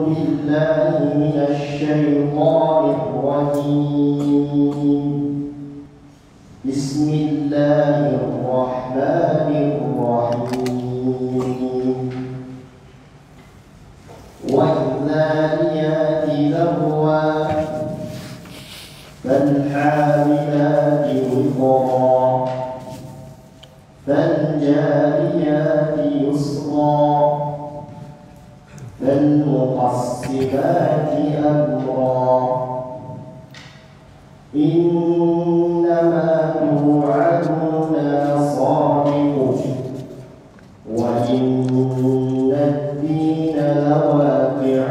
بالله من الشيطان الرجيم. بسم الله الرحمن الرحيم. والذاريات ذروا فالحاملات وقرا فالجاريات يسرا فالمقسمات أمرا إنما توعدون لصادق وإن الدين لواقع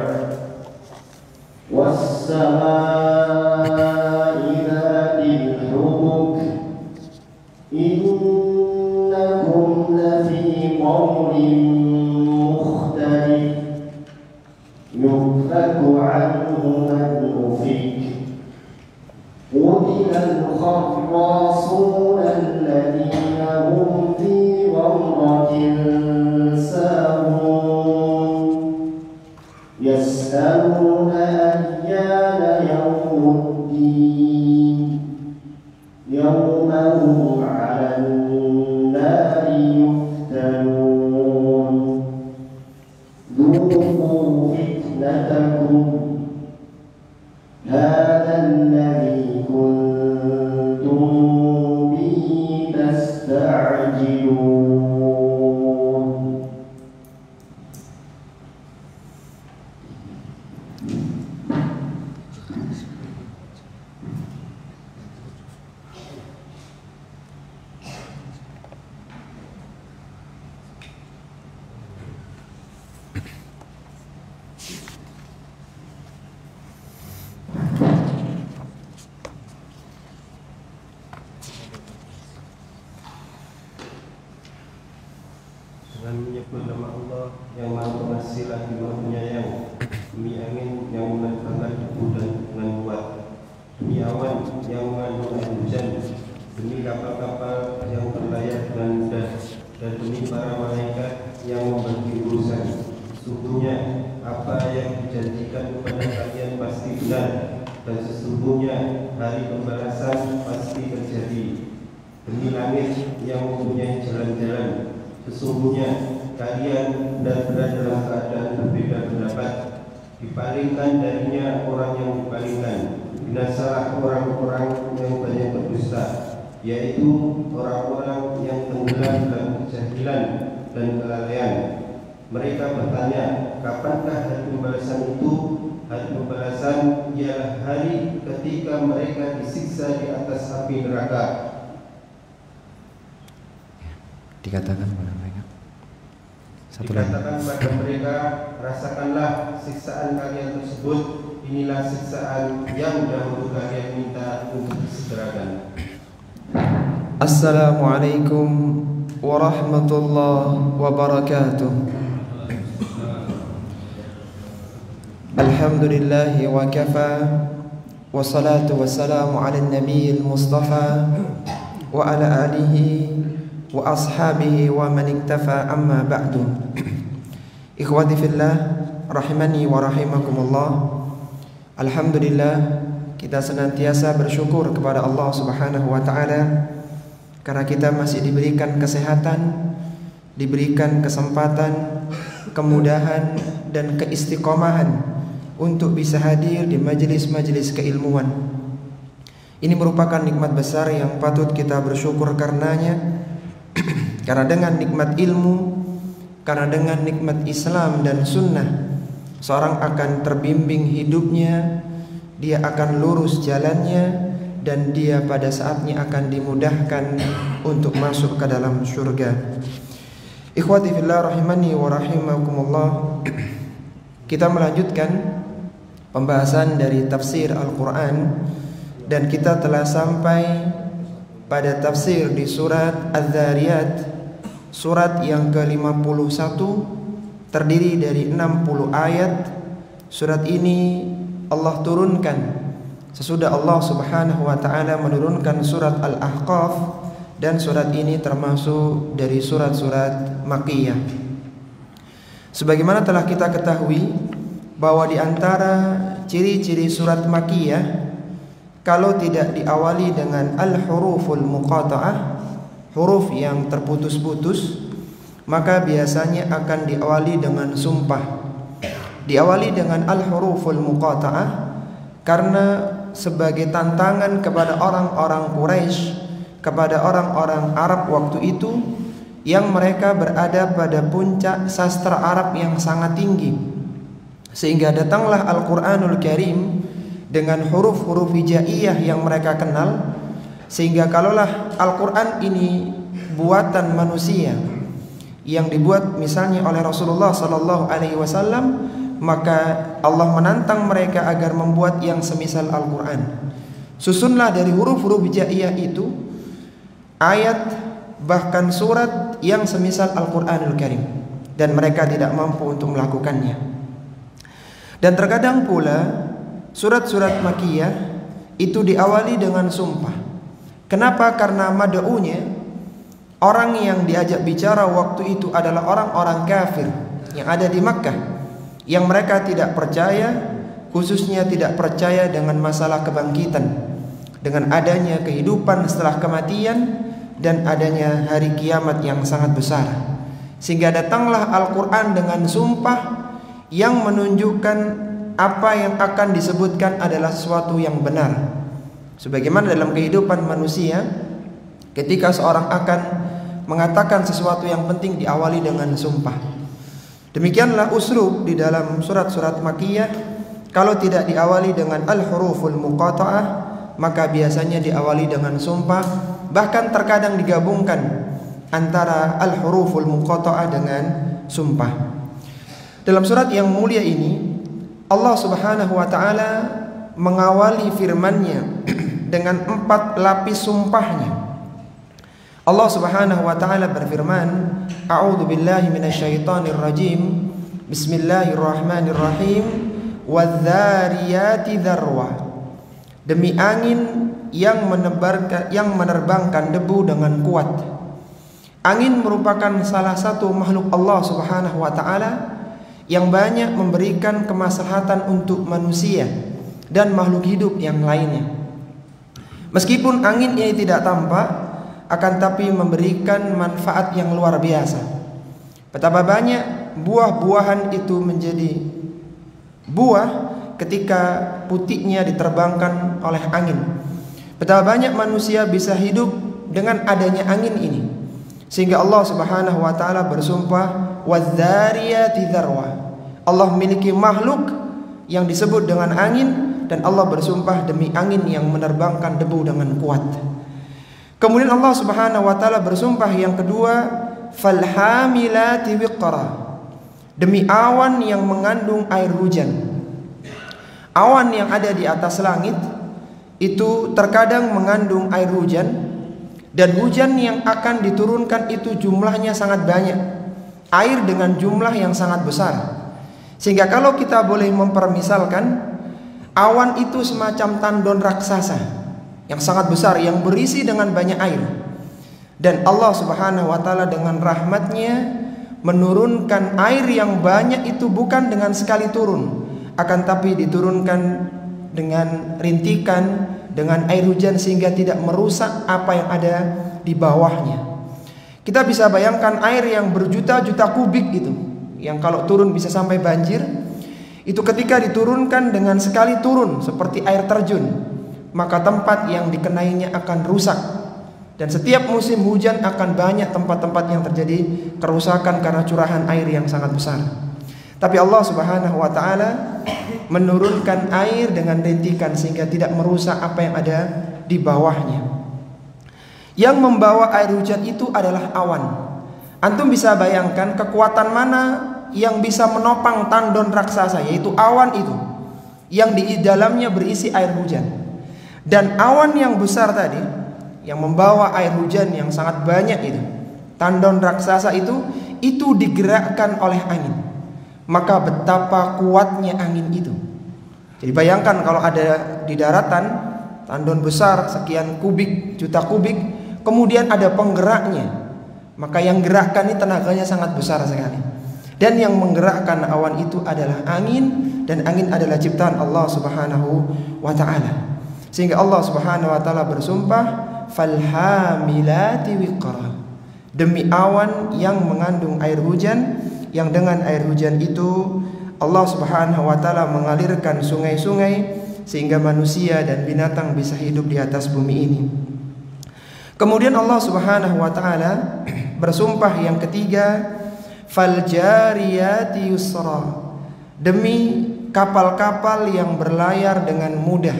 والسماء ذات الحبك إنكم لفي قول مختلف يؤفك عنه من أفك قتل الخراصون الذين هم في غمرة ساهون يسألون أيان يوم الدين يوم هم على النار يفتنون ذوقوا فتنتكم هذا الذي كنتم به تستعجلون. Dengan menyebut nama Allah yang Maha Pengasih lagi Maha Penyayang, demi angin yang menantangkan debu dan dengan kuat, demi awan yang mengandung air hujan, demi kapal-kapal yang berlayar dengan mudah, dan demi para malaikat yang membagi urusan. Sesungguhnya apa yang dijanjikan kepada kalian pasti benar, dan sesungguhnya hari pembalasan pasti terjadi. Demi langit yang mempunyai jalan-jalan, sesungguhnya kalian benar-benar dalam keadaan berbeda pendapat. Dipalingkan darinya orang yang dipalingkan, binasalah orang-orang yang banyak berdusta, yaitu orang-orang yang tenggelam dalam kejahilan dan kelalaian. Mereka bertanya, kapankah hari pembalasan itu? Hari pembalasan ialah hari ketika mereka disiksa di atas api neraka. Dikatakan pada mereka Dikatakan pada mereka, rasakanlah siksaan kalian tersebut. Inilah siksaan yang dahulu kalian minta untuk disegerakan. Assalamualaikum warahmatullahi wabarakatuh. Alhamdulillahi wa kafa, wassalatu wassalamu ala nabiyil mustafa wa ala alihi wa ashabihi wa man iktafa, amma ba'du. Ikhwati fillah rahimani wa rahimakumullah. Alhamdulillah, kita senantiasa bersyukur kepada Allah Subhanahu wa taala karena kita masih diberikan kesehatan, diberikan kesempatan, kemudahan dan keistiqomahan untuk bisa hadir di majelis-majelis keilmuan. Ini merupakan nikmat besar yang patut kita bersyukur karenanya. Karena dengan nikmat ilmu, karena dengan nikmat Islam dan sunnah, seorang akan terbimbing hidupnya, dia akan lurus jalannya, dan dia pada saatnya akan dimudahkan untuk masuk ke dalam surga. Ikhwati fillah rahimani wa rahimakumullah. Kita melanjutkan pembahasan dari tafsir Al-Quran, dan kita telah sampai pada tafsir di surat Az-Zariyat, surat yang ke-51, terdiri dari 60 ayat. Surat ini Allah turunkan sesudah Allah Subhanahu wa taala menurunkan surat Al-Ahqaf, dan surat ini termasuk dari surat-surat Makkiyah. Sebagaimana telah kita ketahui, bahwa di antara ciri-ciri surat Makkiyah kalau tidak diawali dengan al-huruful muqata'ah, huruf yang terputus-putus, maka biasanya akan diawali dengan sumpah. Diawali dengan al-huruful muqata'ah karena sebagai tantangan kepada orang-orang Quraisy, kepada orang-orang Arab waktu itu yang mereka berada pada puncak sastra Arab yang sangat tinggi, sehingga datanglah Al-Quranul Karim dengan huruf-huruf hijaiyah yang mereka kenal, sehingga kalaulah Al-Quran ini buatan manusia yang dibuat misalnya oleh Rasulullah Sallallahu Alaihi Wasallam, maka Allah menantang mereka agar membuat yang semisal Al-Quran. Susunlah dari huruf-huruf hijaiyah itu ayat bahkan surat yang semisal Al-Quranul Karim, dan mereka tidak mampu untuk melakukannya. Dan terkadang pula surat-surat Makkiyah itu diawali dengan sumpah. Kenapa? Karena mad'unya, orang yang diajak bicara waktu itu adalah orang-orang kafir yang ada di Makkah, yang mereka tidak percaya, khususnya tidak percaya dengan masalah kebangkitan, dengan adanya kehidupan setelah kematian dan adanya hari kiamat yang sangat besar. Sehingga datanglah Al-Quran dengan sumpah yang menunjukkan apa yang akan disebutkan adalah sesuatu yang benar. Sebagaimana dalam kehidupan manusia, ketika seorang akan mengatakan sesuatu yang penting diawali dengan sumpah. Demikianlah uslub di dalam surat-surat Makkiyah. Kalau tidak diawali dengan al-huruful muqata'ah, maka biasanya diawali dengan sumpah. Bahkan terkadang digabungkan antara al-huruful muqata'ah dengan sumpah. Dalam surat yang mulia ini, Allah Subhanahu wa ta'ala mengawali firman-Nya dengan 4 lapis sumpahnya. Allah Subhanahu wa ta'ala berfirman, A'udzu billahi minasyaitonir rajim. Bismillahirrahmanirrahim. Wadz-dzariyati dzarwa. Demi angin yang menerbangkan debu dengan kuat. Angin merupakan salah satu makhluk Allah Subhanahu wa ta'ala yang banyak memberikan kemaslahatan untuk manusia dan makhluk hidup yang lainnya. Meskipun angin ini tidak tampak, akan tapi memberikan manfaat yang luar biasa. Betapa banyak buah-buahan itu menjadi buah ketika putiknya diterbangkan oleh angin. Betapa banyak manusia bisa hidup dengan adanya angin ini. Sehingga Allah Subhanahu wa ta'ala bersumpah, wadz-dzariyati dzarwa. Allah memiliki makhluk yang disebut dengan angin, dan Allah bersumpah demi angin yang menerbangkan debu dengan kuat. Kemudian Allah Subhanahu wa ta'ala bersumpah yang kedua, falhamilati wiqra. Demi awan yang mengandung air hujan. Awan yang ada di atas langit itu terkadang mengandung air hujan, dan hujan yang akan diturunkan itu jumlahnya sangat banyak, air dengan jumlah yang sangat besar. Sehingga kalau kita boleh mempermisalkan, awan itu semacam tandon raksasa yang sangat besar, yang berisi dengan banyak air. Dan Allah Subhanahu wa ta'ala dengan rahmatnya menurunkan air yang banyak itu bukan dengan sekali turun, akan tapi diturunkan dengan rintikan, dengan air hujan, sehingga tidak merusak apa yang ada di bawahnya. Kita bisa bayangkan air yang berjuta-juta kubik itu, yang kalau turun bisa sampai banjir. Itu ketika diturunkan dengan sekali turun seperti air terjun, maka tempat yang dikenainya akan rusak. Dan setiap musim hujan akan banyak tempat-tempat yang terjadi kerusakan karena curahan air yang sangat besar. Tapi Allah Subhanahu wa ta'ala menurunkan air dengan rintikan sehingga tidak merusak apa yang ada di bawahnya. Yang membawa air hujan itu adalah awan. Antum bisa bayangkan kekuatan mana yang bisa menopang tandon raksasa, yaitu awan itu, yang di dalamnya berisi air hujan. Dan awan yang besar tadi yang membawa air hujan yang sangat banyak itu, tandon raksasa itu digerakkan oleh angin. Maka betapa kuatnya angin itu. Jadi bayangkan kalau ada di daratan tandon besar sekian kubik, juta kubik, kemudian ada penggeraknya, maka yang gerakkan ini tenaganya sangat besar sekali. Dan yang menggerakkan awan itu adalah angin, dan angin adalah ciptaan Allah Subhanahu wa taala. Sehingga Allah Subhanahu wa taala bersumpah, falhamilati wiqra, demi awan yang mengandung air hujan, yang dengan air hujan itu Allah Subhanahu wa taala mengalirkan sungai-sungai sehingga manusia dan binatang bisa hidup di atas bumi ini. Kemudian Allah Subhanahu wa taala bersumpah yang ketiga, faljariyati yusra, demi kapal-kapal yang berlayar dengan mudah.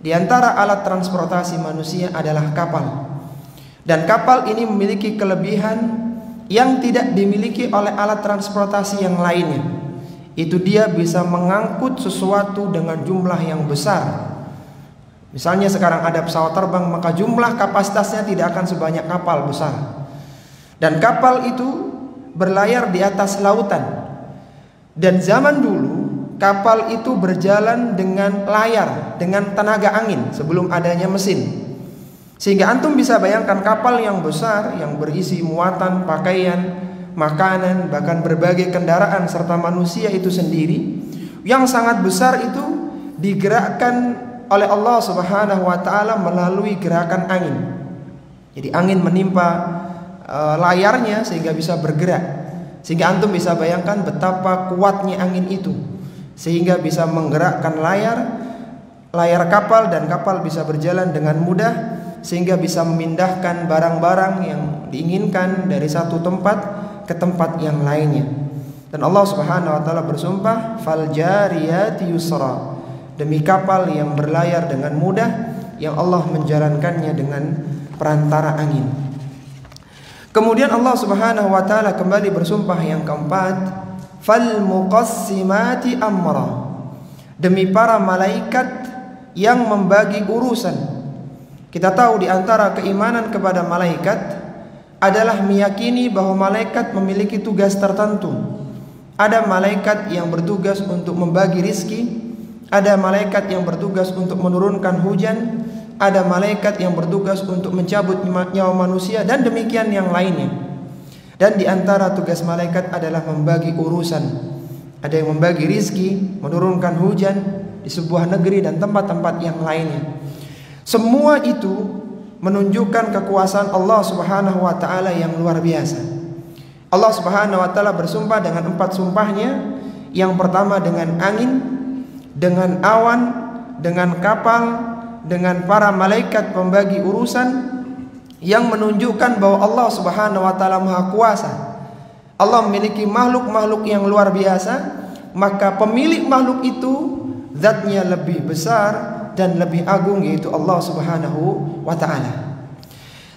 Di antara alat transportasi manusia adalah kapal. Dan kapal ini memiliki kelebihan yang tidak dimiliki oleh alat transportasi yang lainnya. Itu dia bisa mengangkut sesuatu dengan jumlah yang besar. Misalnya sekarang ada pesawat terbang, maka jumlah kapasitasnya tidak akan sebanyak kapal besar. Dan kapal itu berlayar di atas lautan. Dan zaman dulu kapal itu berjalan dengan layar, dengan tenaga angin sebelum adanya mesin. Sehingga antum bisa bayangkan kapal yang besar yang berisi muatan, pakaian, makanan, bahkan berbagai kendaraan serta manusia itu sendiri yang sangat besar itu digerakkan oleh Allah Subhanahu wa taala melalui gerakan angin. Jadi angin menimpa layarnya sehingga bisa bergerak. Sehingga antum bisa bayangkan betapa kuatnya angin itu, sehingga bisa menggerakkan layar kapal, dan kapal bisa berjalan dengan mudah sehingga bisa memindahkan barang-barang yang diinginkan dari satu tempat ke tempat yang lainnya. Dan Allah Subhanahu wa taala bersumpah, faljariyati yusra, demi kapal yang berlayar dengan mudah yang Allah menjalankannya dengan perantara angin. Kemudian Allah Subhanahu wa taala kembali bersumpah yang keempat, fal muqassimati amra, demi para malaikat yang membagi urusan. Kita tahu di antara keimanan kepada malaikat adalah meyakini bahwa malaikat memiliki tugas tertentu. Ada malaikat yang bertugas untuk membagi rizki, ada malaikat yang bertugas untuk menurunkan hujan, ada malaikat yang bertugas untuk mencabut nyawa manusia, dan demikian yang lainnya. Dan di antara tugas malaikat adalah membagi urusan. Ada yang membagi rizki, menurunkan hujan di sebuah negeri dan tempat-tempat yang lainnya. Semua itu menunjukkan kekuasaan Allah Subhanahu wa taala yang luar biasa. Allah Subhanahu wa taala bersumpah dengan 4 sumpahnya. Yang pertama dengan angin, dengan awan, dengan kapal, dengan para malaikat pembagi urusan, yang menunjukkan bahwa Allah Subhanahu wa taala Maha Kuasa. Allah memiliki makhluk-makhluk yang luar biasa, maka pemilik makhluk itu zatnya lebih besar dan lebih agung, yaitu Allah Subhanahu wa taala.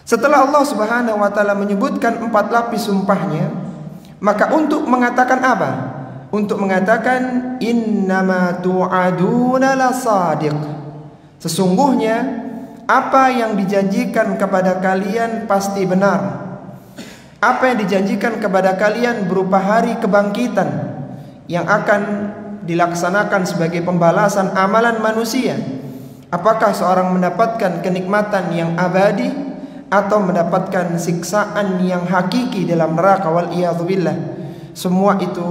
Setelah Allah Subhanahu wa taala menyebutkan 4 lapis sumpahnya, maka untuk mengatakan apa? Untuk mengatakan innama tu'aduna lasadiq, sesungguhnya apa yang dijanjikan kepada kalian pasti benar. Apa yang dijanjikan kepada kalian berupa hari kebangkitan yang akan dilaksanakan sebagai pembalasan amalan manusia. Apakah seorang mendapatkan kenikmatan yang abadi atau mendapatkan siksaan yang hakiki dalam neraka, wal iyadzubillah. Semua itu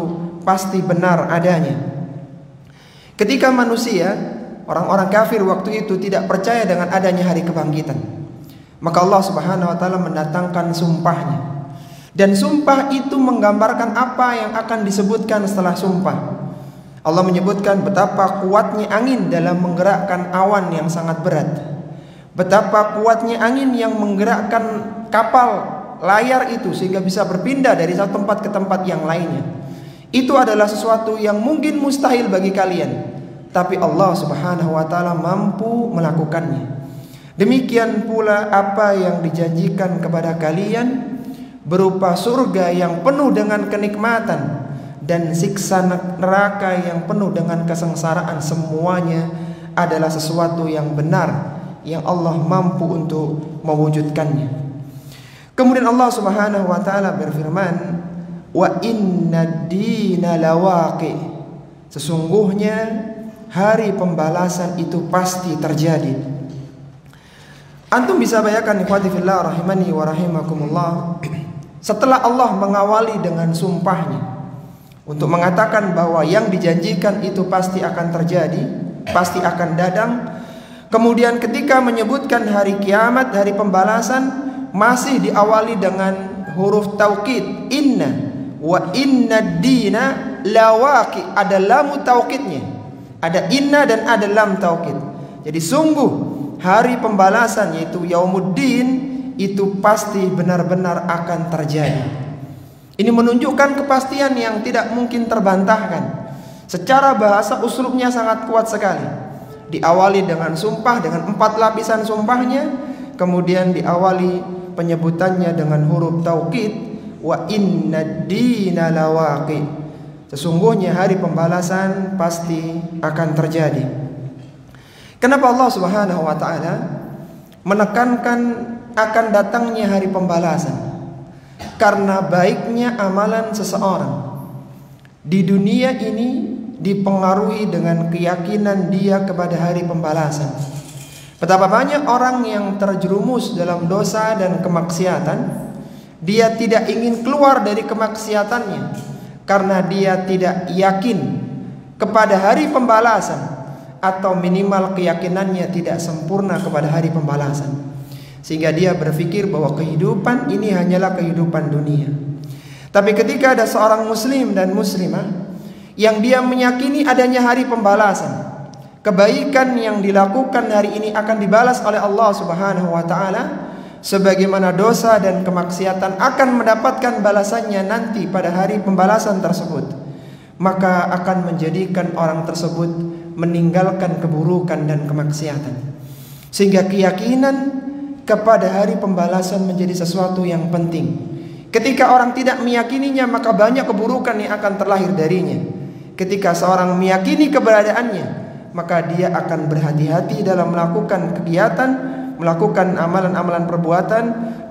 pasti benar adanya. Ketika manusia, orang-orang kafir waktu itu tidak percaya dengan adanya hari kebangkitan, maka Allah Subhanahu wa taala mendatangkan sumpahnya. Dan sumpah itu menggambarkan apa yang akan disebutkan setelah sumpah. Allah menyebutkan betapa kuatnya angin dalam menggerakkan awan yang sangat berat, betapa kuatnya angin yang menggerakkan kapal layar itu sehingga bisa berpindah dari satu tempat ke tempat yang lainnya. Itu adalah sesuatu yang mungkin mustahil bagi kalian, tapi Allah Subhanahu wa taala mampu melakukannya. Demikian pula apa yang dijanjikan kepada kalian berupa surga yang penuh dengan kenikmatan dan siksa neraka yang penuh dengan kesengsaraan, semuanya adalah sesuatu yang benar yang Allah mampu untuk mewujudkannya. Kemudian Allah Subhanahu wa taala berfirman, wa innad dina lawaqi, sesungguhnya hari pembalasan itu pasti terjadi. Antum bisa bayangkan ikhwati fillah rahimani wa rahimakumullah, setelah Allah mengawali dengan sumpahnya, untuk mengatakan bahwa yang dijanjikan itu pasti akan terjadi, pasti akan datang. Kemudian ketika menyebutkan hari kiamat, hari pembalasan, masih diawali dengan huruf taukid, inna wa inna dina lawaqi, ada lam taukidnya, ada inna dan ada lam taukid. Jadi sungguh hari pembalasan yaitu yaumuddin itu pasti benar-benar akan terjadi. Ini menunjukkan kepastian yang tidak mungkin terbantahkan. Secara bahasa uslubnya sangat kuat sekali. Diawali dengan sumpah, dengan 4 lapisan sumpahnya, kemudian diawali penyebutannya dengan huruf taukid, wa inna dina lawaqi, sesungguhnya hari pembalasan pasti akan terjadi. Kenapa Allah Subhanahu wa taala menekankan akan datangnya hari pembalasan? Karena baiknya amalan seseorang di dunia ini dipengaruhi dengan keyakinan dia kepada hari pembalasan. Betapa banyak orang yang terjerumus dalam dosa dan kemaksiatan, dia tidak ingin keluar dari kemaksiatannya karena dia tidak yakin kepada hari pembalasan, atau minimal keyakinannya tidak sempurna kepada hari pembalasan, sehingga dia berpikir bahwa kehidupan ini hanyalah kehidupan dunia. Tapi ketika ada seorang muslim dan muslimah yang dia meyakini adanya hari pembalasan, kebaikan yang dilakukan hari ini akan dibalas oleh Allah Subhanahu wa taala, sebagaimana dosa dan kemaksiatan akan mendapatkan balasannya nanti pada hari pembalasan tersebut, maka akan menjadikan orang tersebut meninggalkan keburukan dan kemaksiatan, sehingga keyakinan kepada hari pembalasan menjadi sesuatu yang penting. Ketika orang tidak meyakininya, maka banyak keburukan yang akan terlahir darinya. Ketika seorang meyakini keberadaannya, maka dia akan berhati-hati dalam melakukan kegiatan, melakukan amalan-amalan perbuatan,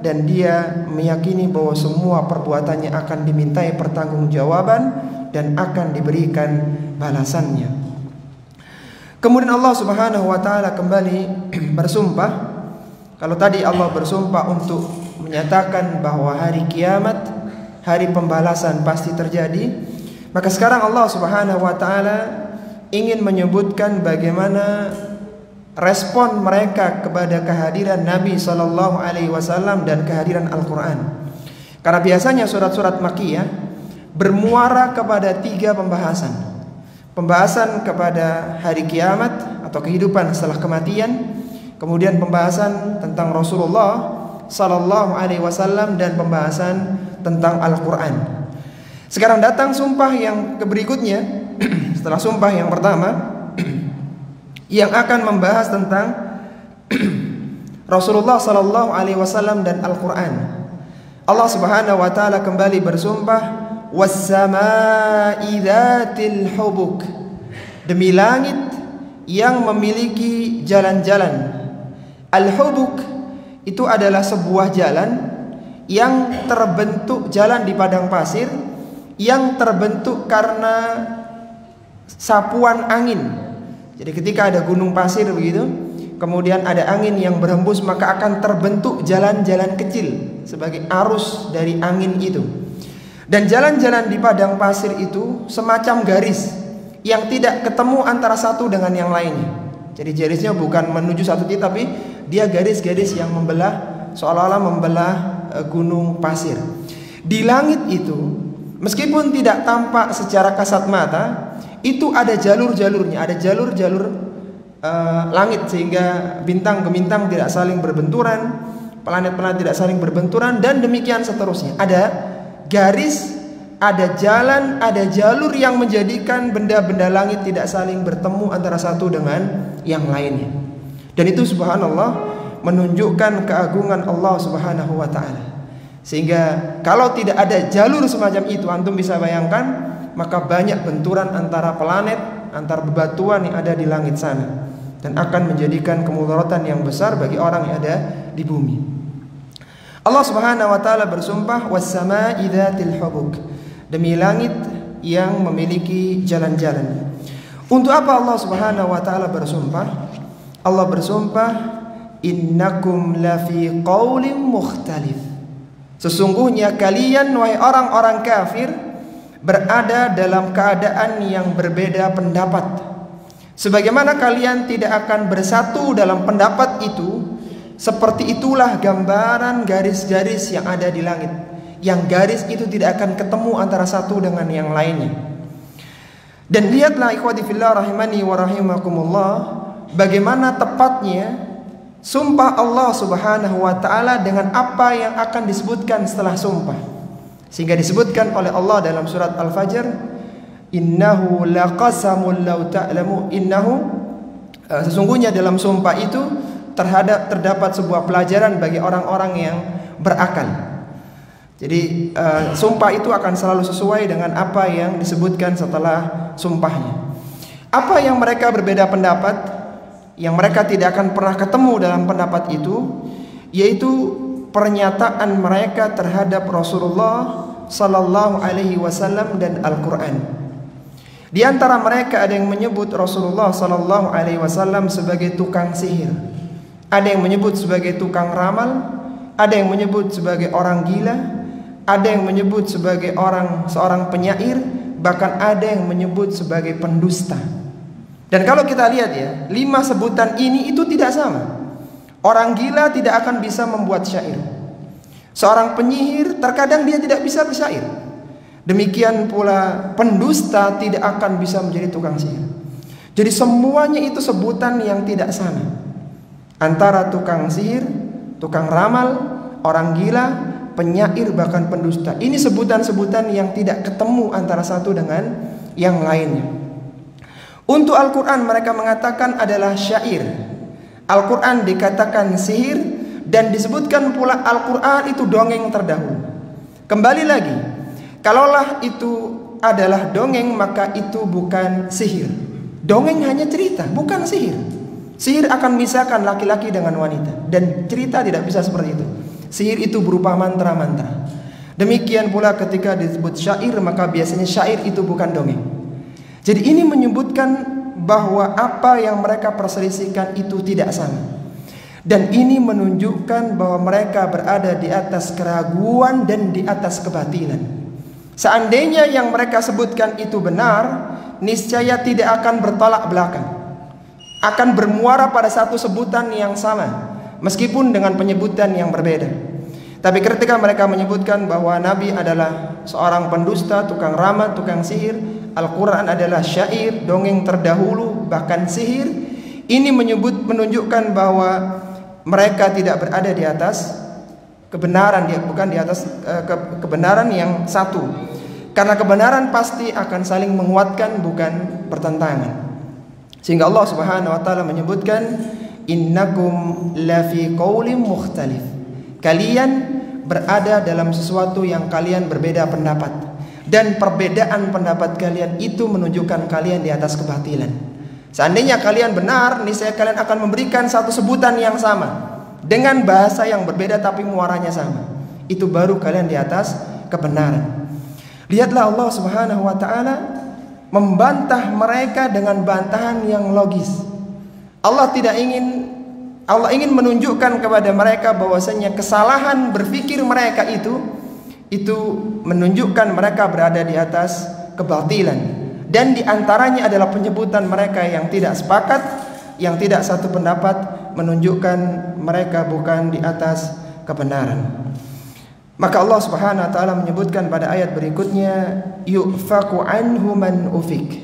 dan dia meyakini bahwa semua perbuatannya akan dimintai pertanggungjawaban dan akan diberikan balasannya. Kemudian Allah Subhanahu wa taala kembali bersumpah. Kalau tadi Allah bersumpah untuk menyatakan bahwa hari kiamat, hari pembalasan pasti terjadi, maka sekarang Allah Subhanahu wa taala ingin menyebutkan bagaimana respon mereka kepada kehadiran Nabi Sallallahu Alaihi Wasallam dan kehadiran Al-Quran. Karena biasanya surat-surat Makkiyah bermuara kepada 3 pembahasan. Pembahasan kepada hari kiamat atau kehidupan setelah kematian, kemudian pembahasan tentang Rasulullah Sallallahu Alaihi Wasallam, dan pembahasan tentang Al-Quran. Sekarang datang sumpah yang berikutnya. Setelah sumpah yang pertama yang akan membahas tentang Rasulullah Sallallahu Alaihi Wasallam dan Al-Quran, Allah Subhanahu wa taala kembali bersumpah, was-samaa'i dzatil hubuk, demi langit yang memiliki jalan-jalan. Al-hubuk itu adalah sebuah jalan yang terbentuk, jalan di padang pasir yang terbentuk karena sapuan angin. Jadi ketika ada gunung pasir begitu, kemudian ada angin yang berhembus, maka akan terbentuk jalan-jalan kecil sebagai arus dari angin itu. Dan jalan-jalan di padang pasir itu semacam garis yang tidak ketemu antara satu dengan yang lainnya. Jadi garisnya bukan menuju satu titik, tapi dia garis-garis yang membelah, seolah-olah membelah gunung pasir. Di langit itu, meskipun tidak tampak secara kasat mata, itu ada jalur-jalurnya, ada jalur-jalur langit, sehingga bintang ke bintang tidak saling berbenturan, planet-planet tidak saling berbenturan, dan demikian seterusnya. Ada garis, ada jalan, ada jalur yang menjadikan benda-benda langit tidak saling bertemu antara satu dengan yang lainnya. Dan itu subhanallah menunjukkan keagungan Allah Subhanahu wa taala. Sehingga kalau tidak ada jalur semacam itu, antum bisa bayangkan, maka banyak benturan antara planet, antar bebatuan yang ada di langit sana, dan akan menjadikan kemudaratan yang besar bagi orang yang ada di bumi. Allah Subhanahu wa taala bersumpah, was-samaa'i dzatil hubuk, demi langit yang memiliki jalan-jalan. Untuk apa Allah Subhanahu wa taala bersumpah? Allah bersumpah, innakum lafi qaulin mukhtalif, sesungguhnya kalian wahai orang-orang kafir berada dalam keadaan yang berbeda pendapat. Sebagaimana kalian tidak akan bersatu dalam pendapat itu, seperti itulah gambaran garis-garis yang ada di langit. Yang garis itu tidak akan ketemu antara satu dengan yang lainnya. Dan lihatlah ikhwati fillah rahimani wa rahimakumullah, bagaimana tepatnya sumpah Allah Subhanahu wa taala dengan apa yang akan disebutkan setelah sumpah. Sehingga disebutkan oleh Allah dalam surat Al-Fajr, innahu laqasamul law ta'lamu, sesungguhnya dalam sumpah itu terdapat sebuah pelajaran bagi orang-orang yang berakal. Jadi sumpah itu akan selalu sesuai dengan apa yang disebutkan setelah sumpahnya. Apa yang mereka berbeda pendapat, yang mereka tidak akan pernah ketemu dalam pendapat itu, yaitu pernyataan mereka terhadap Rasulullah Sallallahu Alaihi Wasallam dan Al-Quran. Di antara mereka ada yang menyebut Rasulullah Sallallahu Alaihi Wasallam sebagai tukang sihir, ada yang menyebut sebagai tukang ramal, ada yang menyebut sebagai orang gila, ada yang menyebut sebagai seorang penyair, bahkan ada yang menyebut sebagai pendusta. Dan kalau kita lihat ya, 5 sebutan ini itu tidak sama. Orang gila tidak akan bisa membuat syair. Seorang penyihir terkadang dia tidak bisa bersyair. Demikian pula pendusta tidak akan bisa menjadi tukang sihir. Jadi semuanya itu sebutan yang tidak sama. Antara tukang sihir, tukang ramal, orang gila, penyair, bahkan pendusta. Ini sebutan-sebutan yang tidak ketemu antara satu dengan yang lainnya. Untuk Al-Quran mereka mengatakan adalah syair. Al-Quran dikatakan sihir, dan disebutkan pula Al-Quran itu dongeng terdahulu. Kembali lagi, kalaulah itu adalah dongeng, maka itu bukan sihir. Dongeng hanya cerita, bukan sihir. Sihir akan memisahkan laki-laki dengan wanita, dan cerita tidak bisa seperti itu. Sihir itu berupa mantra-mantra. Demikian pula ketika disebut syair, maka biasanya syair itu bukan dongeng. Jadi ini menyebutkan bahwa apa yang mereka perselisihkan itu tidak sama. Dan ini menunjukkan bahwa mereka berada di atas keraguan dan di atas kebatilan. Seandainya yang mereka sebutkan itu benar, niscaya tidak akan bertolak belakang, akan bermuara pada satu sebutan yang sama, meskipun dengan penyebutan yang berbeda. Tapi ketika mereka menyebutkan bahwa Nabi adalah seorang pendusta, tukang ramal, tukang sihir, Al-Quran adalah syair, dongeng terdahulu, bahkan sihir, ini menunjukkan bahwa mereka tidak berada di atas kebenaran, bukan di atas kebenaran yang satu. Karena kebenaran pasti akan saling menguatkan, bukan bertentangan. Sehingga Allah Subhanahu wa taala menyebutkan, innakum lafi qaulin mukhtalif. Kalian berada dalam sesuatu yang kalian berbeda pendapat, dan perbedaan pendapat kalian itu menunjukkan kalian di atas kebatilan. Seandainya kalian benar, niscaya kalian akan memberikan satu sebutan yang sama dengan bahasa yang berbeda tapi muaranya sama. Itu baru kalian di atas kebenaran. Lihatlah Allah Subhanahu wa taala membantah mereka dengan bantahan yang logis. Allah ingin menunjukkan kepada mereka bahwasanya kesalahan berpikir mereka itu menunjukkan mereka berada di atas kebatilan. Dan diantaranya adalah penyebutan mereka yang tidak sepakat, yang tidak satu pendapat, menunjukkan mereka bukan di atas kebenaran. Maka Allah Subhanahu wa taala menyebutkan pada ayat berikutnya, yufaku anhu man ufik.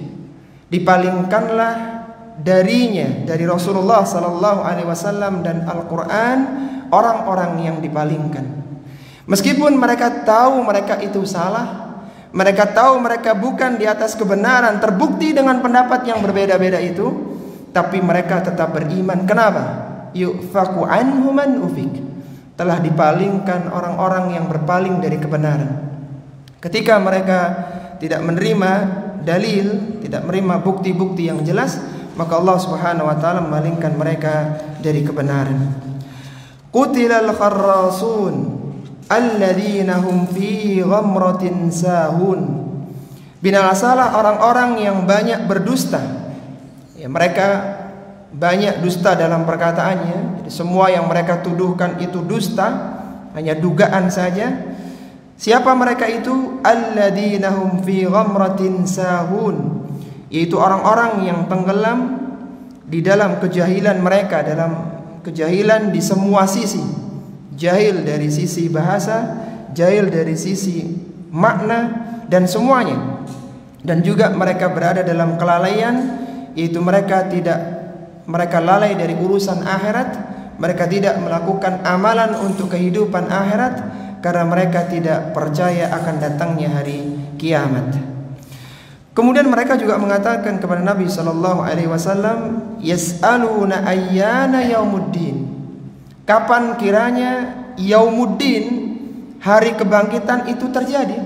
Dipalingkanlah darinya, dari Rasulullah sallallahu alaihi wasallam dan Al-Qur'an, orang-orang yang dipalingkan. Meskipun mereka tahu mereka itu salah, mereka tahu mereka bukan di atas kebenaran, terbukti dengan pendapat yang berbeda-beda itu, tapi mereka tetap beriman. Kenapa? Yufaku anhu man ufik. Telah dipalingkan orang-orang yang berpaling dari kebenaran. Ketika mereka tidak menerima dalil, tidak menerima bukti-bukti yang jelas, maka Allah Subhanahu wa taala memalingkan mereka dari kebenaran. Qutilal kharrasun alladzina hum fi ghamratin sahun. Binasalah orang-orang yang banyak berdusta. Ya, mereka banyak dusta dalam perkataannya. Jadi semua yang mereka tuduhkan itu dusta, hanya dugaan saja. Siapa mereka itu? Alladzina hum fi ghamratin sahun, yaitu orang-orang yang tenggelam di dalam kejahilan mereka, dalam kejahilan di semua sisi. Jahil dari sisi bahasa, jahil dari sisi makna dan semuanya. Dan juga mereka berada dalam kelalaian, yaitu mereka lalai dari urusan akhirat. Mereka tidak melakukan amalan untuk kehidupan akhirat karena mereka tidak percaya akan datangnya hari kiamat. Kemudian mereka juga mengatakan kepada Nabi sallallahu alaihi wasallam, yas'aluna ayyana yaumuddin. Kapan kiranya yaumuddin, hari kebangkitan itu terjadi?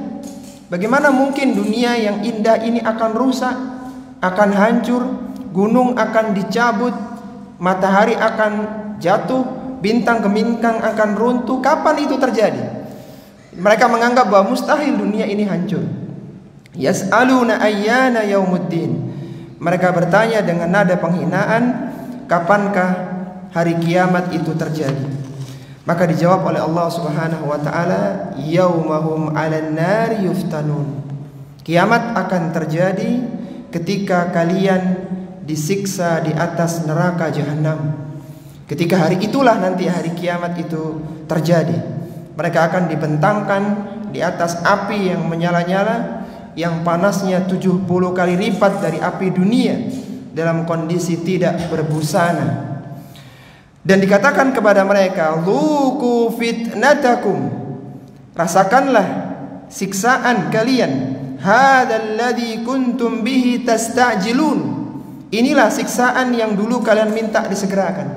Bagaimana mungkin dunia yang indah ini akan rusak, akan hancur, gunung akan dicabut, matahari akan jatuh, bintang gemintang akan runtuh? Kapan itu terjadi? Mereka menganggap bahwa mustahil dunia ini hancur. Yas'aluna ayyana yaumuddin. Mereka bertanya dengan nada penghinaan, kapankah hari kiamat itu terjadi? Maka dijawab oleh Allah Subhanahu wa taala, yaumahum 'alan nari yuftanun. Kiamat akan terjadi ketika kalian disiksa di atas neraka jahanam. Ketika hari itulah nanti hari kiamat itu terjadi. Mereka akan dibentangkan di atas api yang menyala-nyala, yang panasnya 70 kali lipat dari api dunia, dalam kondisi tidak berbusana. Dan dikatakan kepada mereka, "Dzuqu fitnatakum." Rasakanlah siksaan kalian. Hadzal ladzi kuntum bihi tastajilun. Inilah siksaan yang dulu kalian minta disegerakan.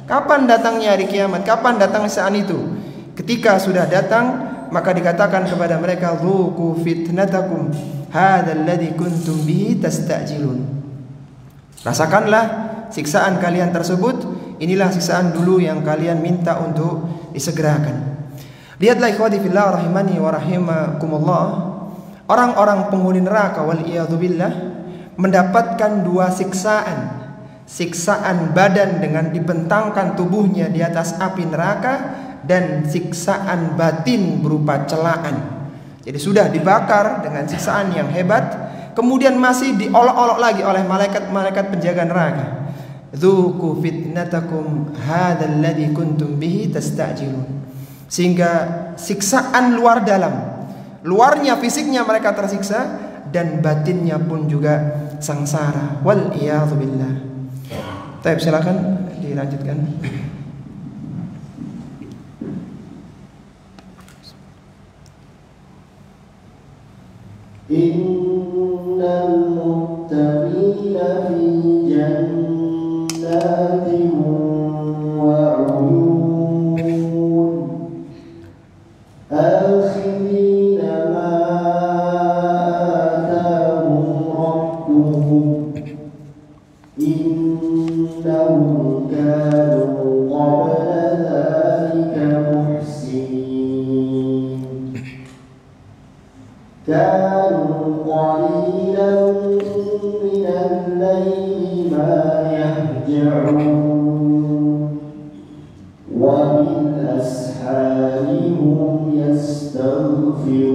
Kapan datangnya hari kiamat? Kapan datang saat itu? Ketika sudah datang, maka dikatakan kepada mereka, dzuqu fitnatakum hadzal ladzi kuntum bihi tastajilun. Rasakanlah siksaan kalian tersebut. Inilah siksaan dulu yang kalian minta untuk disegerakan. Lihatlah ikhwati fillah rahimani wa rahimakumullah, orang-orang penghuni neraka wal iyadzubillah mendapatkan dua siksaan. Siksaan badan dengan dibentangkan tubuhnya di atas api neraka, dan siksaan batin berupa celaan. Jadi sudah dibakar dengan siksaan yang hebat, kemudian masih diolok-olok lagi oleh malaikat-malaikat penjaga neraka. Dzuqu fitnatakum hadzal ladzi kuntum bihi tastajilun. Sehingga siksaan luar dalam, luarnya fisiknya mereka tersiksa, dan batinnya pun juga sengsara. Wal iyadzu billah. Baik, silakan dilanjutkan. Innal muttaqina fi jannatin wa 'uyun akhirina ma atahum rabbuhum innahum kanu qabla dhalika muhsinin كانوا قليلا من الليل ما يهجعون وبالأسحار هم يستغفرون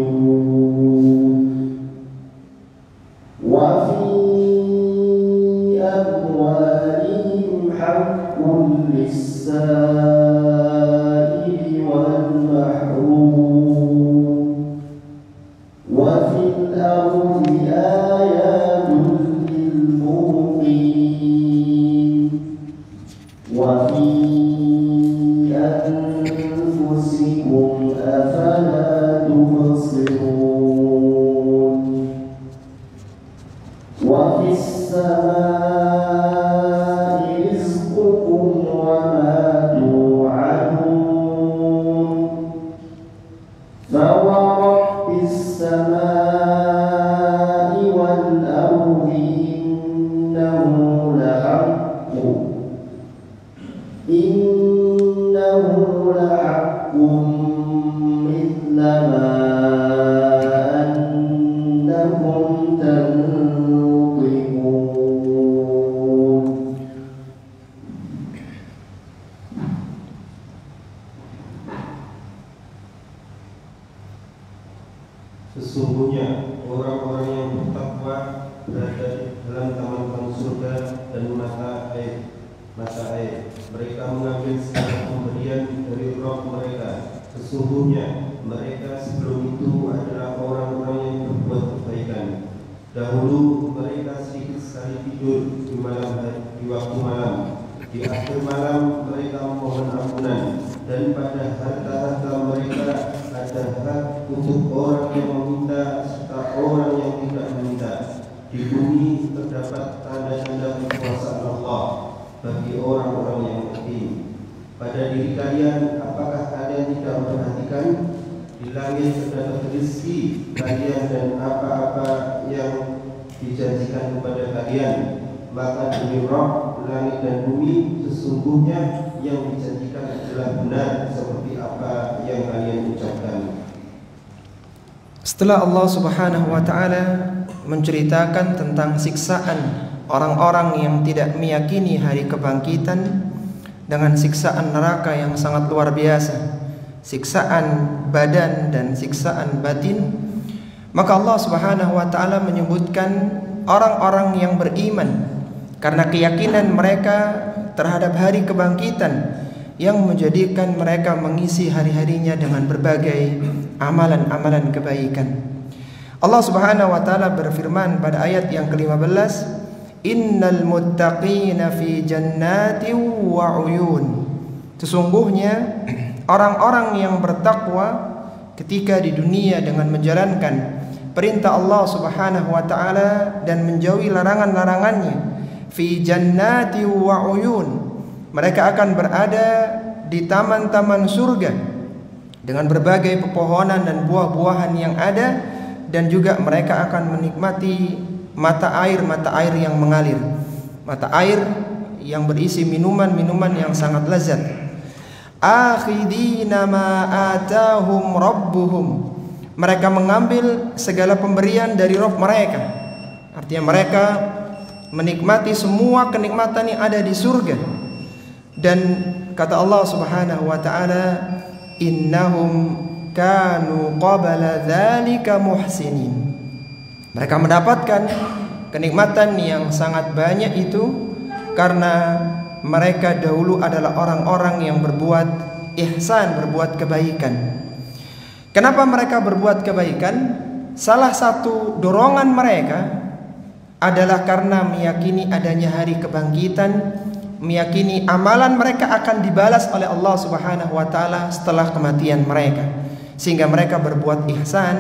وفي أموالهم حق للسائل والمحروم وفي الأرض آيات للموقنين وفي أنفسكم أفلا تبصرون وفي السماء رزقكم وما توعدون فورب السماء والأرض إنه لحق مثل ما أنكم تنطقون dan mata air. Mereka mengambil segala pemberian dari Rabb mereka. Sesungguhnya mereka sebelum itu adalah orang-orang yang berbuat kebaikan. Dahulu mereka sedikit sekali tidur di waktu malam. Di akhir malam mereka memohon ampunan, dan pada harta-harta mereka ada hak untuk orang yang meminta serta orang yang tidak meminta. Di bumi terdapat tanda-tanda kekuasaan Allah bagi orang-orang yang yakin. Pada diri kalian, apakah kalian tidak memperhatikan? Di langit terdapat rezeki kalian dan apa-apa yang dijanjikan kepada kalian. Maka demi Rabb langit dan bumi, sesungguhnya yang dijanjikan adalah benar seperti apa yang kalian ucapkan. Setelah Allah Subhanahu wa taala menceritakan tentang siksaan orang-orang yang tidak meyakini hari kebangkitan dengan siksaan neraka yang sangat luar biasa, siksaan badan dan siksaan batin, maka Allah Subhanahu wa taala menyebutkan orang-orang yang beriman karena keyakinan mereka terhadap hari kebangkitan yang menjadikan mereka mengisi hari-harinya dengan berbagai amalan-amalan kebaikan. Allah Subhanahu wa taala berfirman pada ayat yang ke-15, "Innal muttaqina fi jannatin wa uyun." Sesungguhnya orang-orang yang bertakwa ketika di dunia dengan menjalankan perintah Allah Subhanahu wa taala dan menjauhi larangan-larangannya, fi jannati wa uyun, mereka akan berada di taman-taman surga dengan berbagai pepohonan dan buah-buahan yang ada, dan juga mereka akan menikmati mata air yang mengalir, mata air yang berisi minuman-minuman yang sangat lezat. Akhidina ma atahum rabbuhum, mereka mengambil segala pemberian dari Rabb mereka. Artinya mereka menikmati semua kenikmatan yang ada di surga. Dan kata Allah Subhanahu wa taala, innahum kanu qabla dzalika muhsinin. Mereka mendapatkan kenikmatan yang sangat banyak itu karena mereka dahulu adalah orang-orang yang berbuat ihsan, berbuat kebaikan. Kenapa mereka berbuat kebaikan? Salah satu dorongan mereka adalah karena meyakini adanya hari kebangkitan, meyakini amalan mereka akan dibalas oleh Allah Subhanahu wa taala setelah kematian mereka. Sehingga mereka berbuat ihsan,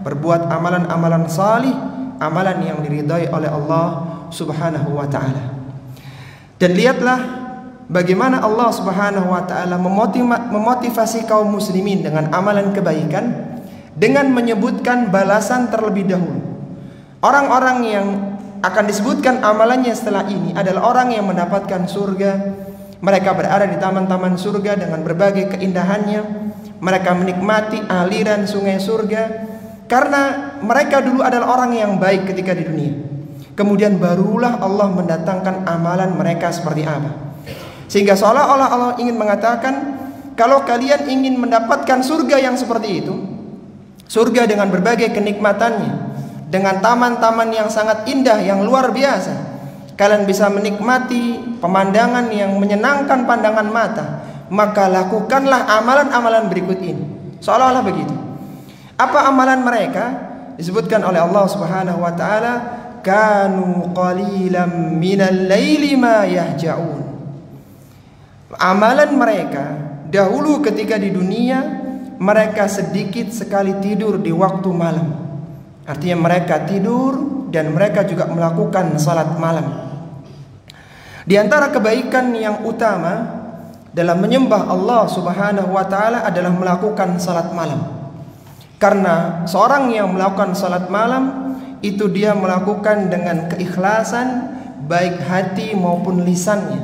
berbuat amalan-amalan salih, amalan yang diridhai oleh Allah Subhanahu wa taala. Dan lihatlah bagaimana Allah Subhanahu wa taala memotivasi kaum muslimin dengan amalan kebaikan dengan menyebutkan balasan terlebih dahulu. Orang-orang yang akan disebutkan amalannya setelah ini adalah orang yang mendapatkan surga. Mereka berada di taman-taman surga dengan berbagai keindahannya. Mereka menikmati aliran sungai surga karena mereka dulu adalah orang yang baik ketika di dunia. Kemudian barulah Allah mendatangkan amalan mereka seperti apa. Sehingga seolah-olah Allah ingin mengatakan, kalau kalian ingin mendapatkan surga yang seperti itu, surga dengan berbagai kenikmatannya, dengan taman-taman yang sangat indah, yang luar biasa, kalian bisa menikmati pemandangan yang menyenangkan pandangan mata, maka lakukanlah amalan-amalan berikut ini. Seolah-olah begitu. Apa amalan mereka? Disebutkan oleh Allah Subhanahu wa taala, kanu qalilan minal laili ma yahja'un. Amalan mereka dahulu ketika di dunia, mereka sedikit sekali tidur di waktu malam. Artinya mereka tidur dan mereka juga melakukan salat malam. Di antara kebaikan yang utama dalam menyembah Allah Subhanahu wa taala adalah melakukan salat malam. Karena seorang yang melakukan salat malam itu dia melakukan dengan keikhlasan baik hati maupun lisannya,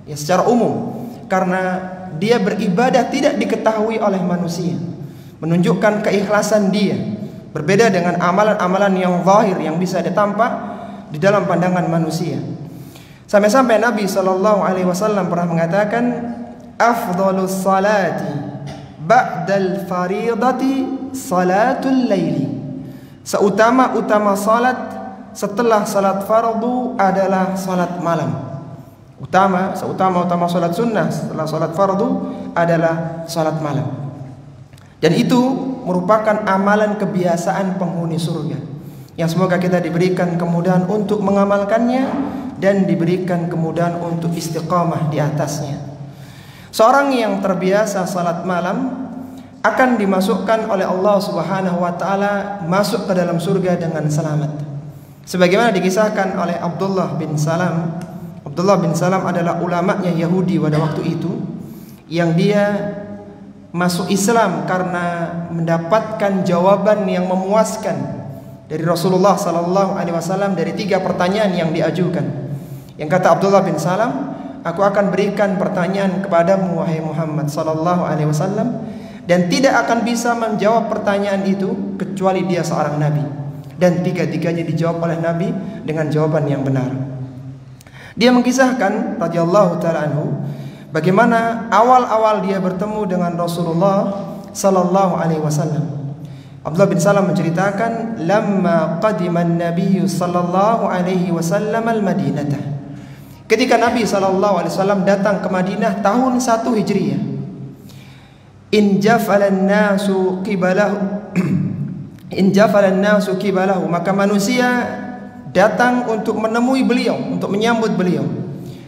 ya secara umum, karena dia beribadah tidak diketahui oleh manusia, menunjukkan keikhlasan dia. Berbeda dengan amalan-amalan yang zahir yang bisa ditampak di dalam pandangan manusia. Sampai-sampai Nabi SAW pernah mengatakan, afdhalus salati ba'dal faridati salatul laili. Seutama-utama salat setelah salat fardu adalah salat malam. Seutama salat sunnah setelah salat fardu adalah salat malam. Dan itu merupakan amalan kebiasaan penghuni surga, yang semoga kita diberikan kemudahan untuk mengamalkannya dan diberikan kemudahan untuk istiqamah di atasnya. Seorang yang terbiasa salat malam akan dimasukkan oleh Allah Subhanahu wa taala masuk ke dalam surga dengan selamat. Sebagaimana dikisahkan oleh Abdullah bin Salam. Abdullah bin Salam adalah ulamanya Yahudi pada waktu itu, yang dia masuk Islam karena mendapatkan jawaban yang memuaskan dari Rasulullah sallallahu alaihi wasallam dari 3 pertanyaan yang diajukan. Yang kata Abdullah bin Salam, aku akan berikan pertanyaan kepadamu wahai Muhammad sallallahu alaihi wasallam, dan tidak akan bisa menjawab pertanyaan itu kecuali dia seorang nabi. Dan 3-tiganya dijawab oleh Nabi dengan jawaban yang benar. Dia mengisahkan radhiyallahu taala anhu bagaimana awal-awal dia bertemu dengan Rasulullah sallallahu alaihi wasallam. Abdullah bin Salam menceritakan, lamma qadiman Nabi sallallahu alaihi wasallam al-Madinah. Ketika Nabi sallallahu alaihi wasallam datang ke Madinah tahun 1 Hijriah. In jafalan nasu qibalahu, maka manusia datang untuk menemui beliau, untuk menyambut beliau.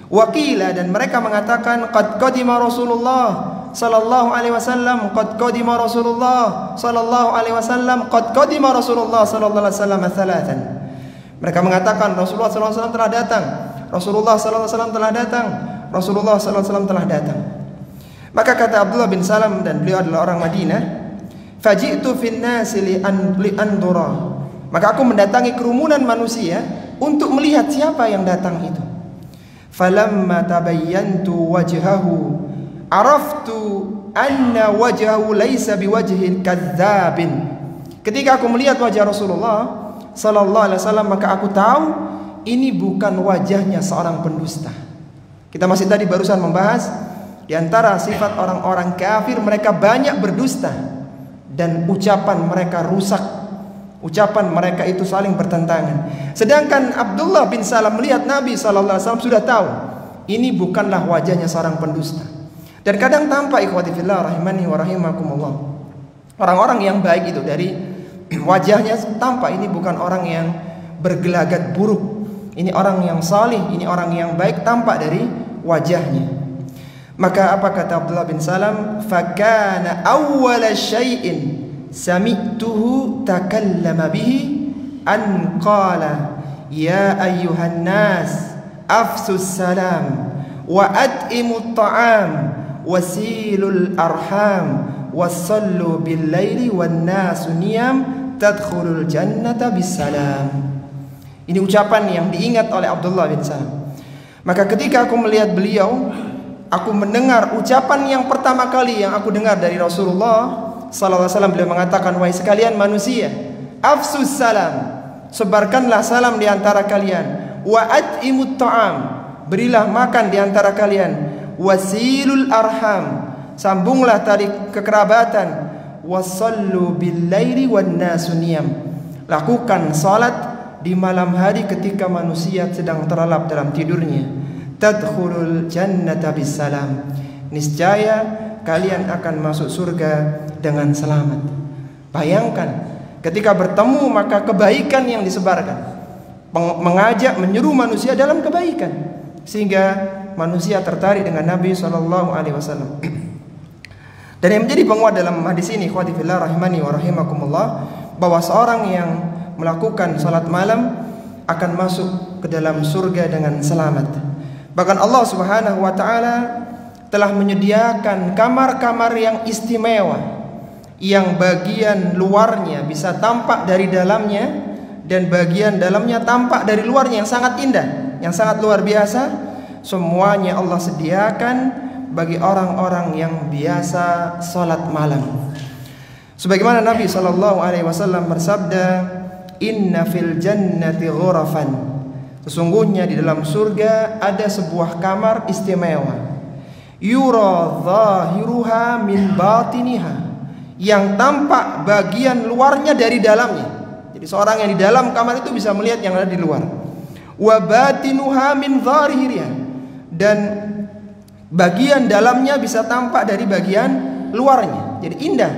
Waqila, dan mereka mengatakan, qad qadima Rasulullah sallallahu alaihi wasallam, qad qadima Rasulullah sallallahu alaihi wasallam, qad qadima Rasulullah sallallahu alaihi wasallam thalathan. Mereka mengatakan Rasulullah sallallahu alaihi wasallam telah datang, Rasulullah sallallahu alaihi wasallam telah datang, Rasulullah sallallahu alaihi wasallam telah datang. Maka kata Abdullah bin Salam, dan beliau adalah orang Madinah, faji'tu fin nasi li andura, maka aku mendatangi kerumunan manusia untuk melihat siapa yang datang itu. Falamma tabayyantu wajhahu araftu anna wajhahu laisa biwajhin kadzdzabin. Ketika aku melihat wajah Rasulullah sallallahu alaihi wasallam, maka aku tahu ini bukan wajahnya seorang pendusta. Kita masih tadi barusan membahas di antara sifat orang-orang kafir, mereka banyak berdusta dan ucapan mereka rusak. Ucapan mereka itu saling bertentangan. Sedangkan Abdullah bin Salam melihat Nabi sallallahu alaihi wasallam sudah tahu ini bukanlah wajahnya seorang pendusta. Dan kadang tampak ikhwati fillah rahimani wa rahimakumullah, orang-orang yang baik itu dari wajahnya tampak ini bukan orang yang bergelagat buruk. Ini orang yang salih, ini orang yang baik, tampak dari wajahnya. Maka apa kata Abdullah bin Salam? Fakana awwala syai'in sami'tuhu takallama bihi an qala ya ayyuhan nas afsus salam wa at'imut ta'am wasilul arham wasallu bil laili wan nasu niyam tadkhulul jannata bisalam. Ini ucapan yang diingat oleh Abdullah bin Salam. Maka ketika aku melihat beliau, aku mendengar ucapan yang pertama kali yang aku dengar dari Rasulullah sallallahu alaihi wasallam. Beliau mengatakan, wahai sekalian manusia, afsus salam, sebarkanlah salam di antara kalian. Wa at'imut ta'am, berilah makan di antara kalian. Wasilul arham, sambunglah tali kekerabatan. Wasallu bil laili wan nasu niyam, lakukan salat di malam hari ketika manusia sedang terlelap dalam tidurnya. Tadkhulul jannata bisalam, niscaya kalian akan masuk surga dengan selamat. Bayangkan ketika bertemu, maka kebaikan yang disebarkan, mengajak, menyeru manusia dalam kebaikan, sehingga manusia tertarik dengan Nabi sallallahu alaihi wasallam. Dan yang menjadi penguat dalam hadis ini, ikhwati fillah rahimani wa rahimakumullah, bahwa seorang yang melakukan salat malam akan masuk ke dalam surga dengan selamat. Bahkan Allah Subhanahu wa taala telah menyediakan kamar-kamar yang istimewa, yang bagian luarnya bisa tampak dari dalamnya, dan bagian dalamnya tampak dari luarnya, yang sangat indah, yang sangat luar biasa. Semuanya Allah sediakan bagi orang-orang yang biasa salat malam. Sebagaimana Nabi sallallahu alaihi wasallam bersabda, "Inna fil jannati ghurafan." Sesungguhnya di dalam surga ada sebuah kamar istimewa. Yura zahiruha min batiniha, yang tampak bagian luarnya dari dalamnya. Jadi Jadi seorang yang di dalam kamar itu bisa melihat yang ada di luar. Wa batinuha min dhahiriha, dan bagian dalamnya bisa tampak dari bagian luarnya. Jadi indah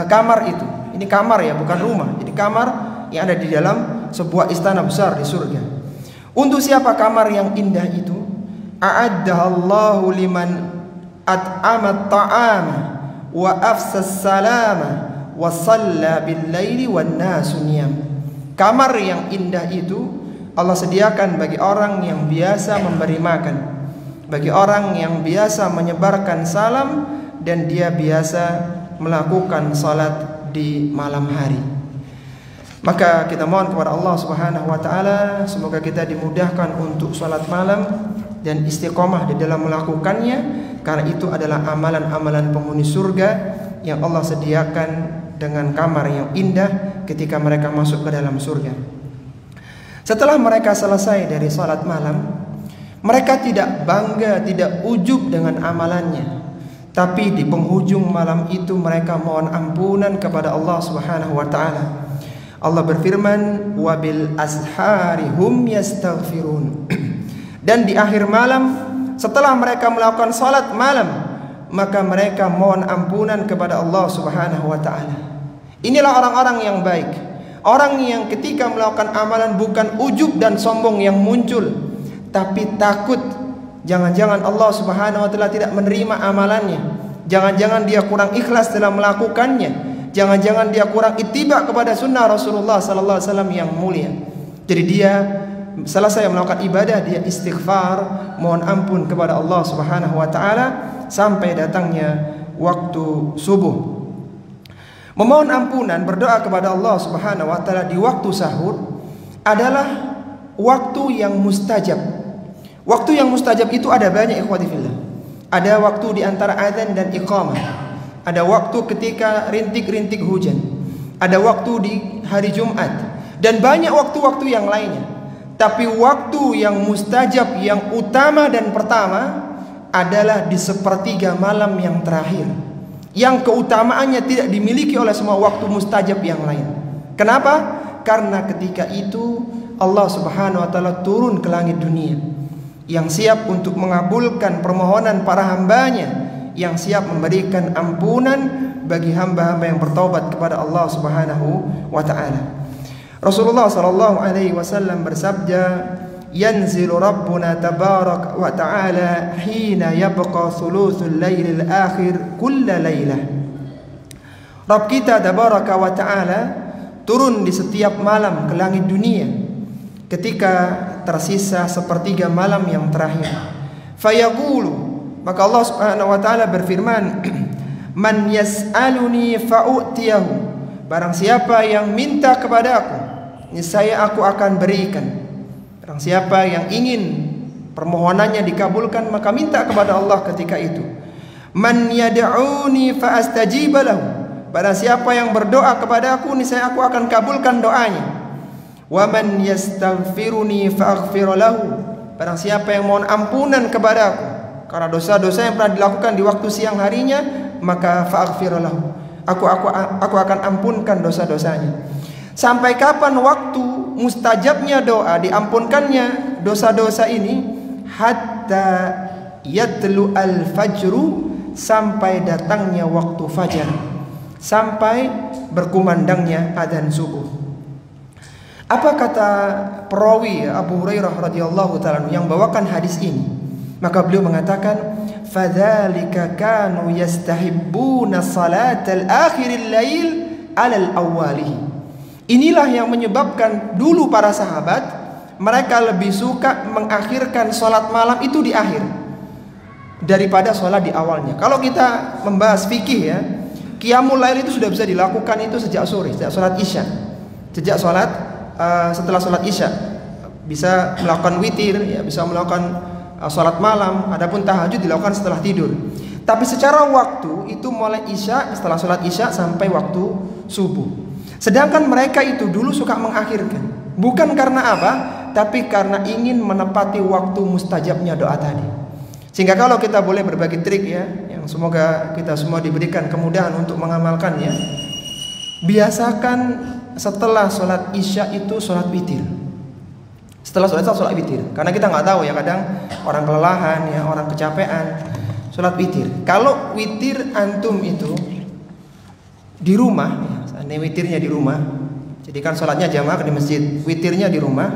kamar itu. Ini kamar ya, bukan rumah. Jadi kamar yang ada di dalam sebuah istana besar di surga. Untuk siapa kamar yang indah itu? A'addahallahu liman at'ama ta'ama wa afsas salama wa shalla bil laili wan nasu niyam. Kamar yang indah itu Allah sediakan bagi orang yang biasa memberi makan, bagi orang yang biasa menyebarkan salam, dan dia biasa melakukan salat di malam hari. Maka kita mohon kepada Allah Subhanahu wa taala semoga kita dimudahkan untuk salat malam dan istiqomah di dalam melakukannya, karena itu adalah amalan-amalan penghuni surga yang Allah sediakan dengan kamar yang indah ketika mereka masuk ke dalam surga. Setelah mereka selesai dari salat malam, mereka tidak bangga, tidak ujub dengan amalannya, tapi di penghujung malam itu mereka mohon ampunan kepada Allah Subhanahu wa taala. Allah berfirman, wabil ashari hum yastaghfirun. Dan di akhir malam, setelah mereka melakukan salat malam, maka mereka mohon ampunan kepada Allah Subhanahu wa taala. Inilah orang-orang yang baik, orang yang ketika melakukan amalan bukan ujub dan sombong yang muncul, tapi takut jangan-jangan Allah Subhanahu wa taala tidak menerima amalannya, jangan-jangan dia kurang ikhlas dalam melakukannya, jangan-jangan dia kurang ittiba kepada sunnah Rasulullah sallallahu alaihi wasallam yang mulia. Jadi dia selesai melakukan ibadah, dia istighfar, mohon ampun kepada Allah Subhanahu wa taala sampai datangnya waktu subuh. Memohon ampunan, berdoa kepada Allah Subhanahu wa taala di waktu sahur adalah waktu yang mustajab. Waktu yang mustajab itu ada banyak, ikhwati fillah. Ada waktu di antara azan dan iqamah. Ada waktu ketika rintik-rintik hujan. Ada waktu di hari Jumat, dan banyak waktu-waktu yang lainnya. Tapi waktu yang mustajab, yang utama dan pertama adalah di sepertiga malam yang terakhir, yang keutamaannya tidak dimiliki oleh semua waktu mustajab yang lain. Kenapa? Karena ketika itu Allah Subhanahu wa taala turun ke langit dunia, yang siap untuk mengabulkan permohonan para hambanya, yang siap memberikan ampunan bagi hamba-hamba yang bertaubat kepada Allah Subhanahu wa taala. Rasulullah sallallahu alaihi wasallam bersabda, yanzilu rabbuna tabarak wa ta'ala hina yabqa thuluthul lailil akhir kulla lailah. Rabb kita tabaraka wa ta'ala turun di setiap malam ke langit dunia ketika tersisa sepertiga malam yang terakhir. Fayaqulu, maka Allah Subhanahu wa ta'ala berfirman, man yas'aluni fa'utiyahu, barang siapa yang minta kepadaku, niscaya aku akan berikan. Barang siapa yang ingin permohonannya dikabulkan, maka minta kepada Allah ketika itu. Man yad'uni fa astajiba lahu, barang siapa yang berdoa kepada aku, niscaya aku akan kabulkan doanya. Wa man yastaghfiruni fa aghfir lahu, barang siapa yang mohon ampunan kepada aku karena dosa-dosa yang pernah dilakukan di waktu siang harinya, maka fa aghfir lahu, aku akan ampunkan dosa-dosanya. Sampai kapan waktu mustajabnya doa, diampunkannya dosa-dosa ini? Hatta yatlu al-fajru, sampai datangnya waktu fajar, sampai berkumandangnya adzan subuh. Apa kata perawi Abu Hurairah radhiyallahu taala yang bawakan hadis ini? Maka beliau mengatakan, fadzalika kanu yastahibbuna salatal akhiril lail alal awwalihi. Inilah yang menyebabkan dulu para sahabat mereka lebih suka mengakhirkan sholat malam itu di akhir daripada sholat di awalnya. Kalau kita membahas fikih ya, qiyamul lail itu sudah bisa dilakukan itu sejak sore, sejak sholat isya, sejak sholat setelah sholat isya bisa melakukan witir, ya, bisa melakukan sholat malam. Adapun tahajud dilakukan setelah tidur. Tapi secara waktu itu mulai isya, setelah sholat isya sampai waktu subuh. Sedangkan mereka itu dulu suka mengakhirkan, bukan karena apa, tapi karena ingin menepati waktu mustajabnya doa tadi. Sehingga kalau kita boleh berbagi trik ya, yang semoga kita semua diberikan kemudahan untuk mengamalkannya, biasakan setelah sholat isya itu sholat witir. Setelah sholat isya sholat witir. Karena kita nggak tahu ya, kadang orang kelelahan ya, orang kecapean, sholat witir. Kalau witir antum itu di rumah, ya, ini witirnya di rumah. Jadi kan sholatnya jamaah di masjid, witirnya di rumah.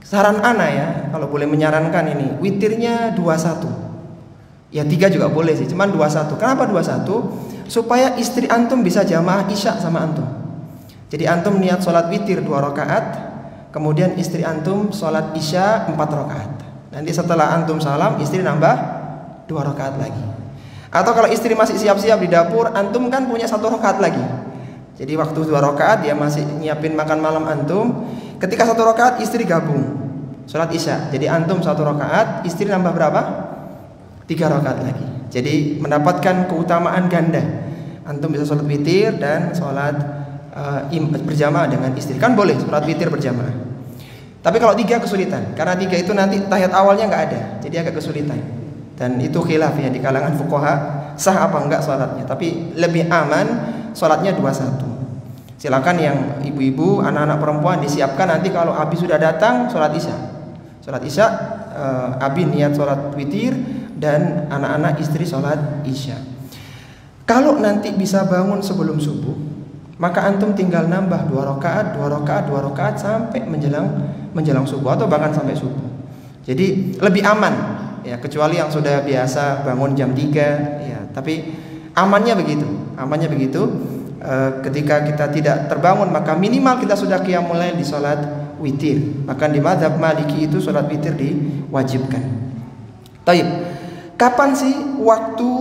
Saran ana ya, kalau boleh menyarankan ini, witirnya 21. Ya 3 juga boleh sih, cuman 21. Kenapa 21? Supaya istri antum bisa jamaah isya sama antum. Jadi antum niat sholat witir 2 rakaat, kemudian istri antum sholat isya 4 rakaat. Nanti setelah antum salam, istri nambah 2 rakaat lagi. Atau kalau istri masih siap-siap di dapur, antum kan punya 1 rakaat lagi. Jadi waktu 2 rakaat dia masih nyiapin makan malam antum. Ketika 1 rakaat istri gabung sholat isya. Jadi antum 1 rakaat, istri nambah berapa? 3 rakaat lagi. Jadi mendapatkan keutamaan ganda. Antum bisa sholat witir dan sholat berjamaah dengan istri. Kan boleh sholat witir berjamaah. Tapi kalau 3 kesulitan, karena 3 itu nanti tahiyat awalnya nggak ada, jadi agak kesulitan. Dan itu khilaf ya di kalangan fuqaha, sah apa enggak sholatnya. Tapi lebih aman sholatnya 21. Silakan yang ibu-ibu, anak-anak perempuan disiapkan nanti kalau Abi sudah datang sholat isya. Sholat isya, Abi niat sholat witir dan anak-anak istri sholat isya. Kalau nanti bisa bangun sebelum subuh, maka antum tinggal nambah 2 rakaat, 2 rakaat, 2 rakaat sampai menjelang subuh atau bahkan sampai subuh. Jadi lebih aman ya, kecuali yang sudah biasa bangun jam 3 ya, tapi amannya begitu. Ketika kita tidak terbangun, maka minimal kita sudah qiyamul lail di sholat witir. Bahkan di mazhab Maliki itu sholat witir diwajibkan. Taib. Kapan sih waktu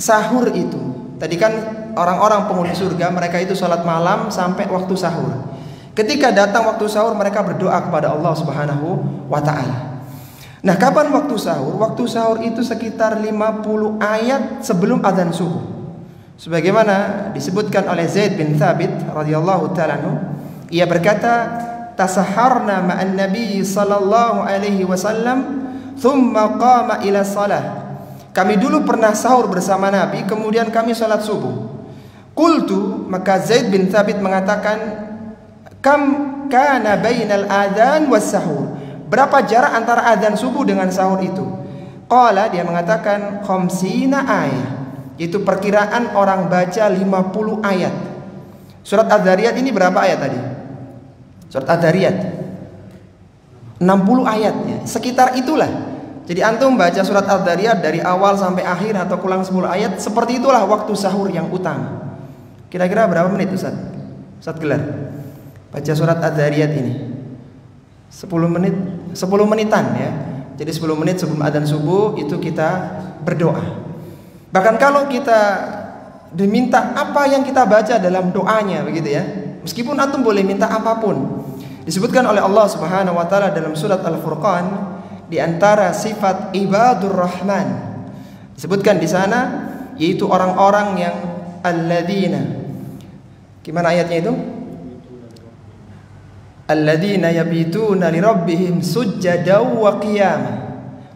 sahur itu? Tadi kan orang-orang penghuni surga, mereka itu sholat malam sampai waktu sahur. Ketika datang waktu sahur, mereka berdoa kepada Allah Subhanahu wa ta'ala. Nah, kapan waktu sahur? Waktu sahur itu sekitar 50 ayat sebelum adzan subuh. Sebagaimana disebutkan oleh Zaid bin Thabit radhiyallahu ta'ala anhu, ia berkata, "Tasaharna ma'an Nabi sallallahu alaihi wasallam, thumma qama ila shalah." Kami dulu pernah sahur bersama Nabi, kemudian kami salat subuh. Qultu, maka Zaid bin Thabit mengatakan, "Kam kana bainal adzan was sahur?" Berapa jarak antara adzan subuh dengan sahur itu? Qala, dia mengatakan 50 ayat. Itu perkiraan orang baca 50 ayat. Surat Az-Zariyat ini berapa ayat tadi? Surat Az-Zariyat 60 ayat ya. Sekitar itulah. Jadi antum baca surat Az-Zariyat dari awal sampai akhir atau kurang 10 ayat, seperti itulah waktu sahur yang utama. Kira-kira berapa menit Ustaz? Ustaz gelar. Baca surat Az-Zariyat ini 10 menit, 10 menitan ya. Jadi 10 menit sebelum adzan subuh itu kita berdoa. Bahkan kalau kita diminta apa yang kita baca dalam doanya begitu ya, meskipun antum boleh minta apapun. Disebutkan oleh Allah Subhanahu wa taala dalam surat Al-Furqan, di antara sifat ibadur rahman disebutkan di sana, yaitu orang-orang yang alladzina, gimana ayatnya itu? Alladzina yabituna li rabbihim sujjadan wa qiyama.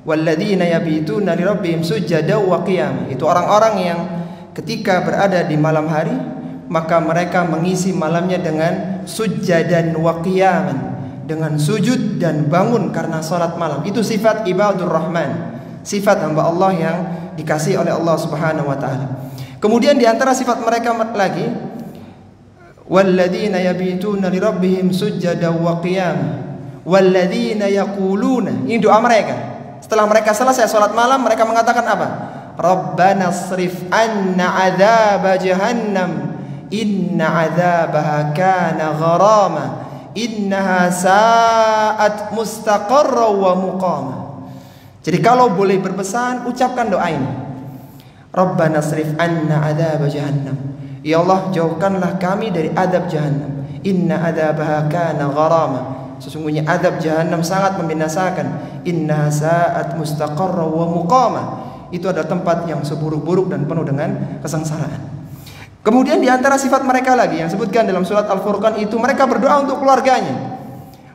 Walladzina yabituna li rabbihim sujjadan wa qiyama. Itu orang-orang yang ketika berada di malam hari, maka mereka mengisi malamnya dengan sujjadan wa qiyaman, dengan sujud dan bangun karena salat malam. Itu sifat ibadur rahman, sifat hamba Allah yang dikasihi oleh Allah Subhanahu wa taala. Kemudian di antara sifat mereka lagi, walladzina yabituna li rabbihim sujjadan wa qiyama walladzina yaquluna. Ini doa mereka. Setelah mereka selesai salat malam, mereka mengatakan apa? Rabbana srif anna adzab jahannam inna adzabaha kana gharama innaha sa'at mustaqarra wa muqama. Jadi kalau boleh berpesan, ucapkan doa ini. Rabbana srif anna adzab jahannam. Ya Allah, jauhkanlah kami dari adab jahannam. Inna adzabaha kana gharama. Sesungguhnya adab jahannam sangat membinasakan. Innaha sa'at mustaqarra wa muqama. Itu adalah tempat yang seburuk-buruk dan penuh dengan kesengsaraan. Kemudian di antara sifat mereka lagi yang disebutkan dalam surat Al-Furqan itu, mereka berdoa untuk keluarganya.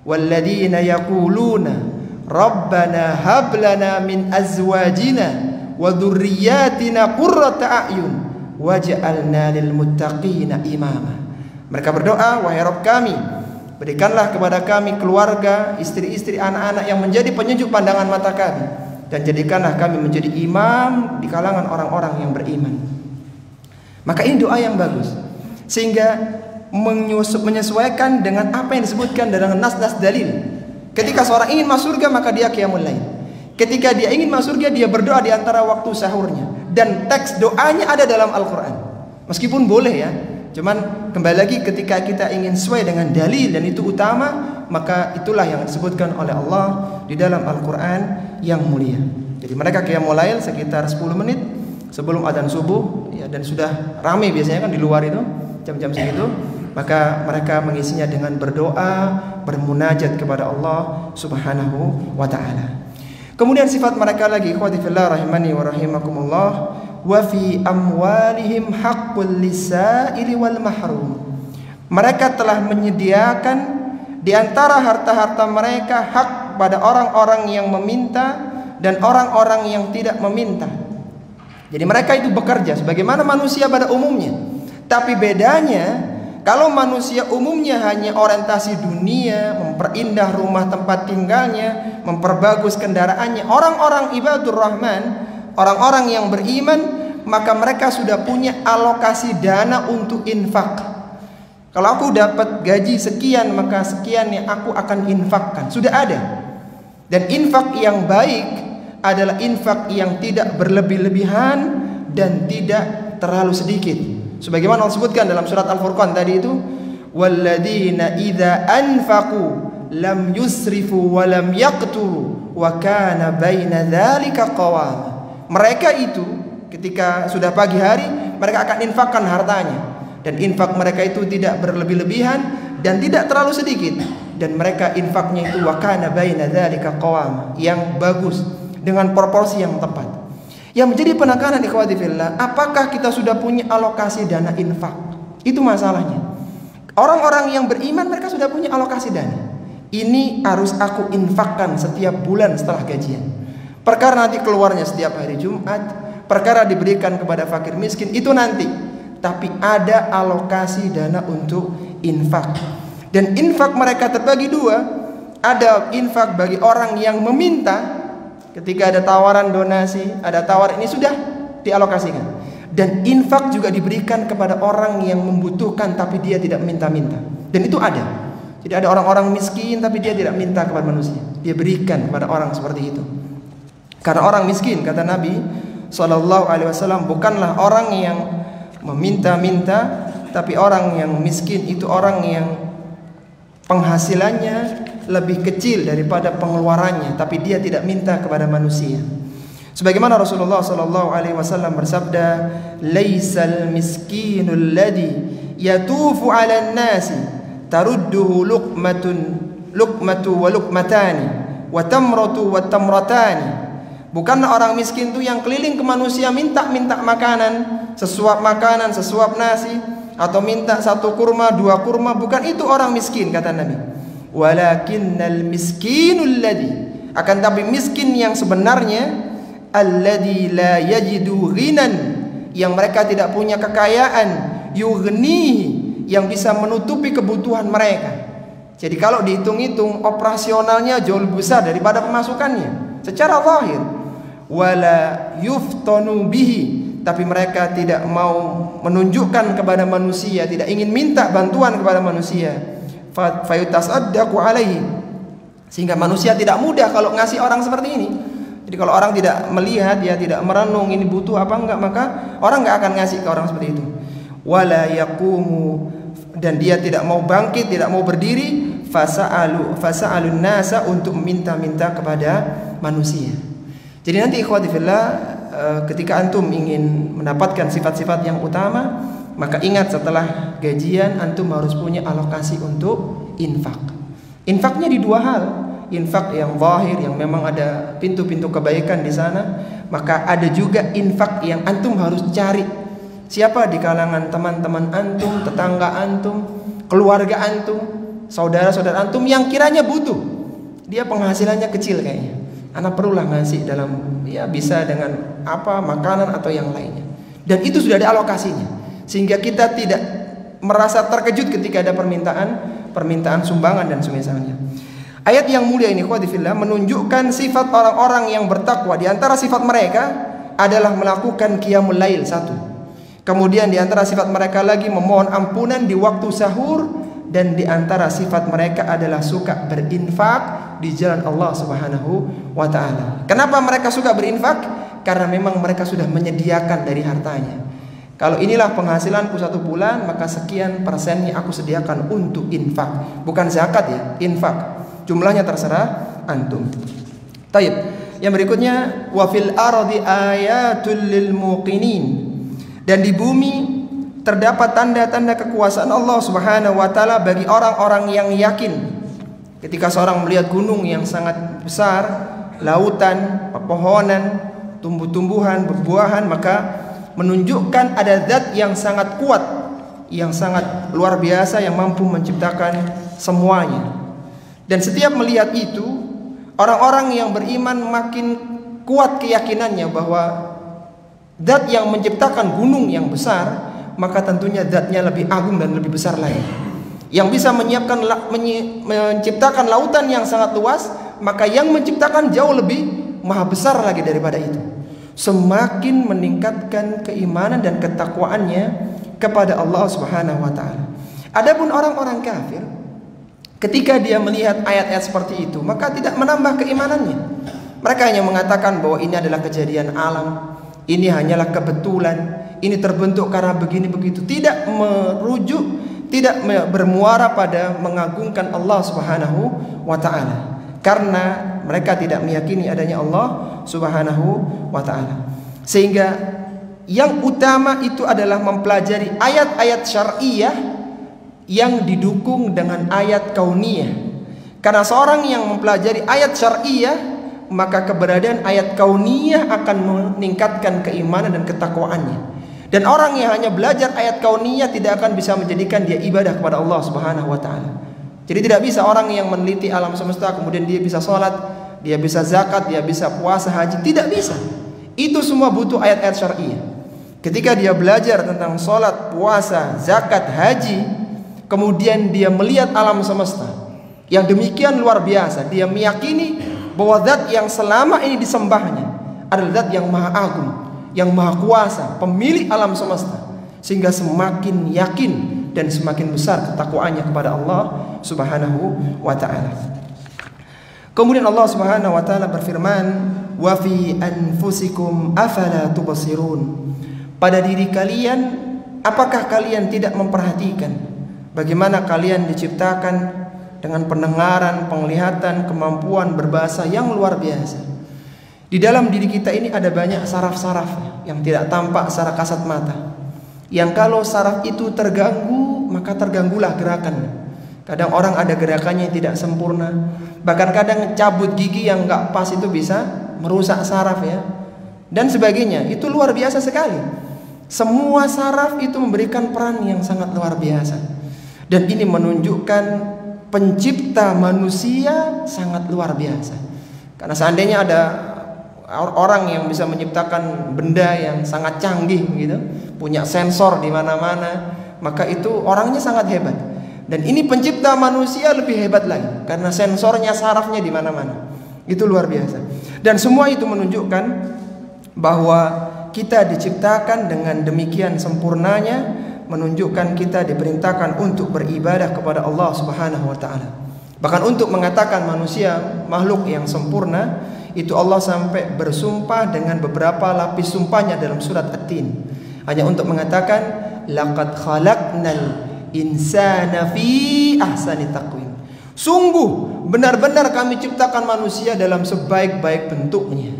Walladzina yaquluna Rabbana hab lana min azwajina wa dzurriyyatina qurrata a'yun waj'alna lil muttaqina imama. Mereka berdoa, wahai Rabb kami, berikanlah kepada kami keluarga, istri-istri, anak-anak yang menjadi penyejuk pandangan mata kami, dan jadikanlah kami menjadi imam di kalangan orang-orang yang beriman. Maka ini doa yang bagus, sehingga menyesuaikan dengan apa yang disebutkan dalam nas-nas dalil. Ketika seorang ingin masuk surga, maka dia qiyamul lail. Ketika dia ingin masuk surga, dia berdoa di antara waktu sahurnya. Dan teks doanya ada dalam Al-Quran. Meskipun boleh ya, cuman kembali lagi ketika kita ingin sesuai dengan dalil dan itu utama, maka itulah yang disebutkan oleh Allah di dalam Al-Quran yang mulia. Jadi mereka qiyamul lail sekitar 10 menit sebelum adzan subuh ya, dan sudah ramai biasanya kan di luar itu jam-jam segitu. Maka mereka mengisinya dengan berdoa, bermunajat kepada Allah Subhanahu wa ta'ala. Kemudian sifat mereka lagi, ikhwati fillah rahimani wa rahimakumullah, wa fi amwalihim haqqul lisaili wal mahrum. Mereka telah menyediakan di antara harta-harta mereka hak pada orang-orang yang meminta dan orang-orang yang tidak meminta. Jadi mereka itu bekerja sebagaimana manusia pada umumnya. Tapi bedanya, kalau manusia umumnya hanya orientasi dunia, memperindah rumah tempat tinggalnya, memperbagus kendaraannya, orang-orang ibadur rahman, orang-orang yang beriman, maka mereka sudah punya alokasi dana untuk infak. Kalau aku dapat gaji sekian, maka sekian yang aku akan infakkan. Sudah ada. Dan infak yang baik adalah infak yang tidak berlebih-lebihan dan tidak terlalu sedikit. Sebagaimana Allah sebutkan dalam surat Al-Furqan tadi itu, walladzina idza anfaqu lam yusrifu wa lam yaqturu wa kana baina dzalika qawama. Mereka itu ketika sudah pagi hari mereka akan infakkan hartanya, dan infak mereka itu tidak berlebih-lebihan dan tidak terlalu sedikit, dan mereka infaknya itu wa kana baina dzalika qawama, yang bagus dengan proporsi yang tepat. Yang menjadi penekanan ikhwati fillah, apakah kita sudah punya alokasi dana infak? Itu masalahnya. Orang-orang yang beriman mereka sudah punya alokasi dana. Ini harus aku infakkan setiap bulan setelah gajian. Perkara nanti keluarnya setiap hari Jumat, perkara diberikan kepada fakir miskin itu nanti. Tapi ada alokasi dana untuk infak. Dan infak mereka terbagi dua. Ada infak bagi orang yang meminta. Ketika ada tawaran donasi, ada tawaran, ini sudah dialokasikan. Dan infak juga diberikan kepada orang yang membutuhkan tapi dia tidak minta-minta. Dan itu ada. Jadi ada orang-orang miskin tapi dia tidak minta kepada manusia. Dia berikan kepada orang seperti itu. Karena orang miskin, kata Nabi SAW, bukanlah orang yang meminta-minta, tapi orang yang miskin itu orang yang penghasilannya lebih kecil daripada pengeluarannya, tapi dia tidak minta kepada manusia. Sebagaimana Rasulullah SAW bersabda, "Laisal miskinul ladzi yatufu 'alan nasi tarudduhu luqmatu wa luqmatani wa tamratu wa tamratani." Bukanlah orang miskin itu yang keliling ke manusia minta makanan, sesuap makanan, sesuap nasi, atau minta 1 kurma, 2 kurma. Bukan itu orang miskin, kata Nabi. Walakinnal miskinul ladzi, akan tapi miskin yang sebenarnya, alladzi la yajidu ghinan, yang mereka tidak punya kekayaan, yughnihi, yang bisa menutupi kebutuhan mereka. Jadi kalau dihitung-hitung operasionalnya jauh lebih besar daripada pemasukannya secara zahir. Wala yuftanu bihi, tapi mereka tidak mau menunjukkan kepada manusia, tidak ingin minta bantuan kepada manusia. Fayutasaddaqu alaihi, sehingga manusia tidak mudah kalau ngasih orang seperti ini. Jadi kalau orang tidak melihat, dia tidak merenung ini butuh apa enggak, maka orang enggak akan ngasih ke orang seperti itu. Wala yaqumu, dan dia tidak mau bangkit, tidak mau berdiri, fasa'alun nasa, untuk meminta-minta kepada manusia. Jadi nanti ikhwati fillah, ketika antum ingin mendapatkan sifat-sifat yang utama, maka ingat setelah gajian antum harus punya alokasi untuk infak. Infaknya di 2 hal. Infak yang zahir, yang memang ada pintu-pintu kebaikan di sana. Maka ada juga infak yang antum harus cari. Siapa di kalangan teman-teman antum, tetangga antum, keluarga antum, saudara-saudara antum yang kiranya butuh. Dia penghasilannya kecil kayaknya. Anak perlulah ngasih dalam, ya bisa dengan apa, makanan atau yang lainnya. Dan itu sudah ada alokasinya. Sehingga kita tidak merasa terkejut ketika ada permintaan sumbangan dan semisalnya. Ayat yang mulia ini khawatibillah menunjukkan sifat orang-orang yang bertakwa. Di antara sifat mereka adalah melakukan qiyamul lail, satu. Kemudian di antara sifat mereka lagi memohon ampunan di waktu sahur, dan di antara sifat mereka adalah suka berinfak di jalan Allah Subhanahu wa taala. Kenapa mereka suka berinfak? Karena memang mereka sudah menyediakan dari hartanya. Kalau inilah penghasilanku 1 bulan, maka sekian persennya aku sediakan untuk infak. Bukan zakat ya, infak. Jumlahnya terserah antum. Taib. Yang berikutnya, wa fil ardi ayatul lil muqinin. Dan di bumi terdapat tanda-tanda kekuasaan Allah Subhanahu wa taala bagi orang-orang yang yakin. Ketika seorang melihat gunung yang sangat besar, lautan, pepohonan, tumbuh-tumbuhan, berbuahan, maka menunjukkan ada zat yang sangat kuat, yang sangat luar biasa, yang mampu menciptakan semuanya. Dan setiap melihat itu, orang-orang yang beriman makin kuat keyakinannya bahwa zat yang menciptakan gunung yang besar, maka tentunya zatnya lebih agung dan lebih besar lagi. Yang bisa menciptakan lautan yang sangat luas, maka yang menciptakan jauh lebih maha besar lagi daripada itu. Semakin meningkatkan keimanan dan ketakwaannya kepada Allah Subhanahu wa taala. Adapun orang-orang kafir, ketika dia melihat ayat-ayat seperti itu, maka tidak menambah keimanannya. Mereka hanya mengatakan bahwa ini adalah kejadian alam, ini hanyalah kebetulan, ini terbentuk karena begini begitu. Tidak merujuk, tidak bermuara pada mengagungkan Allah Subhanahu wa taala. Karena mereka tidak meyakini adanya Allah Subhanahu wa taala. Sehingga yang utama itu adalah mempelajari ayat-ayat syar'iyah yang didukung dengan ayat kauniyah. Karena seorang yang mempelajari ayat syar'iyah, maka keberadaan ayat kauniyah akan meningkatkan keimanan dan ketakwaannya. Dan orang yang hanya belajar ayat kauniyah tidak akan bisa menjadikan dia ibadah kepada Allah Subhanahu wa taala. Jadi tidak bisa orang yang meneliti alam semesta kemudian dia bisa sholat, dia bisa zakat, dia bisa puasa, haji. Tidak bisa. Itu semua butuh ayat-ayat syar'iyah. Ketika dia belajar tentang sholat, puasa, zakat, haji, kemudian dia melihat alam semesta yang demikian luar biasa, dia meyakini bahwa zat yang selama ini disembahnya adalah zat yang maha agung, yang maha kuasa, pemilik alam semesta. Sehingga semakin yakin dan semakin besar ketakwaannya kepada Allah Subhanahu wa ta'ala. Kemudian Allah Subhanahu wa ta'ala berfirman, wa fi anfusikum afala tubsirun. Pada diri kalian, apakah kalian tidak memperhatikan bagaimana kalian diciptakan dengan pendengaran, penglihatan, kemampuan berbahasa yang luar biasa. Di dalam diri kita ini ada banyak saraf-saraf yang tidak tampak secara kasat mata, yang kalau saraf itu terganggu, maka terganggulah gerakan. Kadang orang ada gerakannya yang tidak sempurna, bahkan kadang cabut gigi yang nggak pas itu bisa merusak saraf ya, dan sebagainya. Itu luar biasa sekali. Semua saraf itu memberikan peran yang sangat luar biasa. Dan ini menunjukkan pencipta manusia sangat luar biasa. Karena seandainya ada orang yang bisa menciptakan benda yang sangat canggih gitu, punya sensor di mana-mana, maka itu orangnya sangat hebat. Dan ini pencipta manusia lebih hebat lagi karena sensornya, sarafnya di mana-mana. Itu luar biasa. Dan semua itu menunjukkan bahwa kita diciptakan dengan demikian sempurnanya, menunjukkan kita diperintahkan untuk beribadah kepada Allah Subhanahu wa taala. Bahkan untuk mengatakan manusia makhluk yang sempurna, itu Allah sampai bersumpah dengan beberapa lapis sumpahnya dalam surat At-Tin. Hanya untuk mengatakan laqad khalaqnal insana fi ahsani taqwim. Sungguh benar-benar kami ciptakan manusia dalam sebaik-baik bentuknya.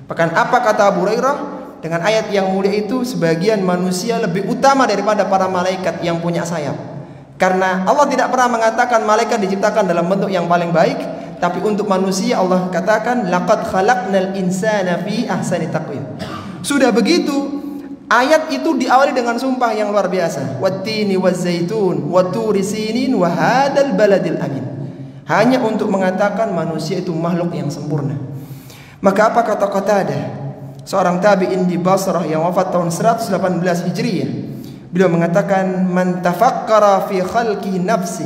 Bahkan apa kata Abu Hurairah? Dengan ayat yang mulia itu, sebagian manusia lebih utama daripada para malaikat yang punya sayap. Karena Allah tidak pernah mengatakan malaikat diciptakan dalam bentuk yang paling baik, tapi untuk manusia Allah katakan laqad khalaqnal insana fi ahsani taqwim. Sudah begitu, ayat itu diawali dengan sumpah yang luar biasa. Wattini wazzaitun waturi sinin wa hadzal baladil amin. Hanya untuk mengatakan manusia itu makhluk yang sempurna. Maka apa kata Qatadah, seorang tabi'in di Basrah yang wafat tahun 118 Hijriyah, Beliau mengatakan, man tafakkara fi khalqi nafsi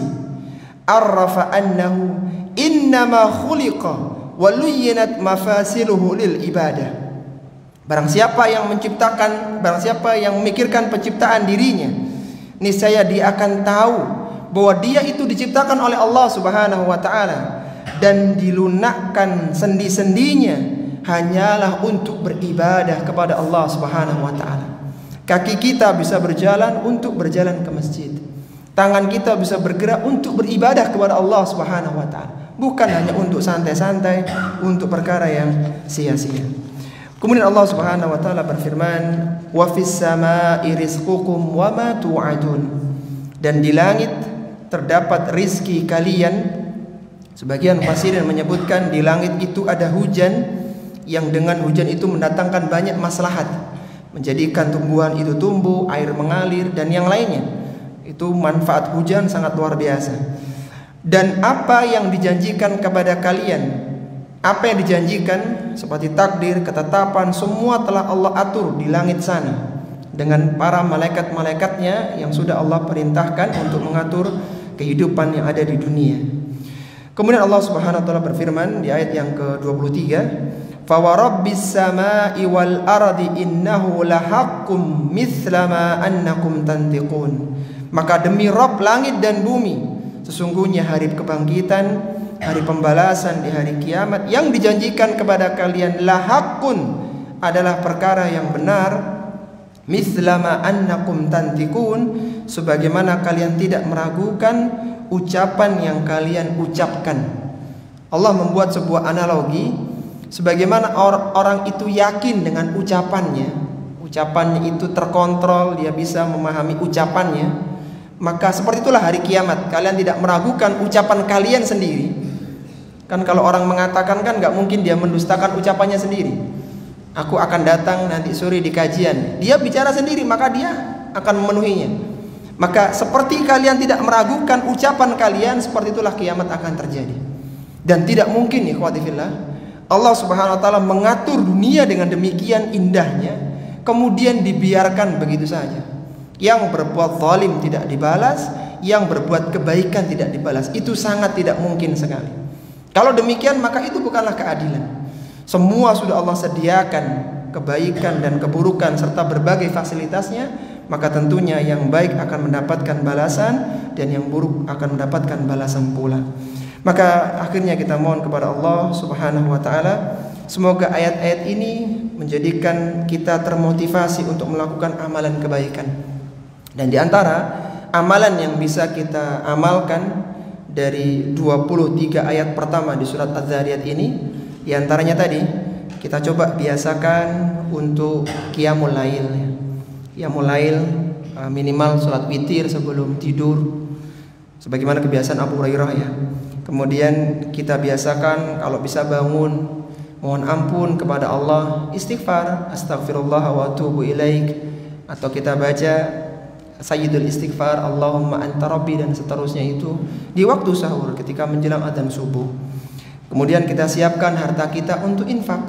arrafa annahu innama khuliqa wa luyyinat mafasiluhu lil ibadah. Barang siapa yang menciptakan, barang siapa yang memikirkan penciptaan dirinya, niscaya dia akan tahu bahwa dia itu diciptakan oleh Allah Subhanahu wa taala dan dilunakkan sendi-sendinya hanyalah untuk beribadah kepada Allah Subhanahu wa taala. Kaki kita bisa berjalan untuk berjalan ke masjid. Tangan kita bisa bergerak untuk beribadah kepada Allah Subhanahu wa taala, bukan hanya untuk santai-santai, untuk perkara yang sia-sia. Kemudian Allah Subhanahu wa taala berfirman, "Wa fis samaa'i rizqukum wa ma tu'adun." Dan di langit terdapat rizki kalian. Sebagian mufassirin menyebutkan di langit itu ada hujan yang dengan hujan itu mendatangkan banyak maslahat, menjadikan tumbuhan itu tumbuh, air mengalir dan yang lainnya. Itu manfaat hujan sangat luar biasa. Dan apa yang dijanjikan kepada kalian, apa yang dijanjikan seperti takdir, ketetapan, semua telah Allah atur di langit sana dengan para malaikat-malaikatnya yang sudah Allah perintahkan untuk mengatur kehidupan yang ada di dunia. Kemudian Allah Subhanahu wa taala berfirman di ayat yang ke-23, "Fa wa rabbis samaa'i wal ardi innahu lahaqqum mithla ma annakum tantiqun." Maka demi Rabb langit dan bumi, sesungguhnya hari kebangkitan, hari pembalasan di hari kiamat yang dijanjikan kepada kalian lahaqqun adalah perkara yang benar, mislama annakum tantikun, sebagaimana kalian tidak meragukan ucapan yang kalian ucapkan. Allah membuat sebuah analogi, sebagaimana orang itu yakin dengan ucapannya, ucapannya itu terkontrol, dia bisa memahami ucapannya, maka seperti itulah hari kiamat. Kalian tidak meragukan ucapan kalian sendiri. Kan kalau orang mengatakan kan nggak mungkin dia mendustakan ucapannya sendiri. Aku akan datang nanti sore di kajian. Dia bicara sendiri, maka dia akan memenuhinya. Maka seperti kalian tidak meragukan ucapan kalian, seperti itulah kiamat akan terjadi. Dan tidak mungkin ikhwati fillah, Allah Subhanahu wa taala mengatur dunia dengan demikian indahnya, kemudian dibiarkan begitu saja. Yang berbuat zalim tidak dibalas, yang berbuat kebaikan tidak dibalas. Itu sangat tidak mungkin sekali. Kalau demikian maka itu bukanlah keadilan. Semua sudah Allah sediakan kebaikan dan keburukan serta berbagai fasilitasnya, maka tentunya yang baik akan mendapatkan balasan dan yang buruk akan mendapatkan balasan pula. Maka akhirnya kita mohon kepada Allah Subhanahu wa taala, semoga ayat-ayat ini menjadikan kita termotivasi untuk melakukan amalan kebaikan. Dan di antara amalan yang bisa kita amalkan dari 23 ayat pertama di surat Az-Zariyat ini, di antaranya tadi kita coba biasakan untuk qiyamul lail. Qiyamul lail minimal salat witir sebelum tidur, sebagaimana kebiasaan Abu Hurairah ya. Kemudian kita biasakan kalau bisa bangun mohon ampun kepada Allah, istighfar, astaghfirullah wa atubu ilaik, atau kita baca Sayyidul Istighfar, Allahumma anta rabbi, dan seterusnya itu di waktu sahur ketika menjelang adzan subuh. Kemudian kita siapkan harta kita untuk infak.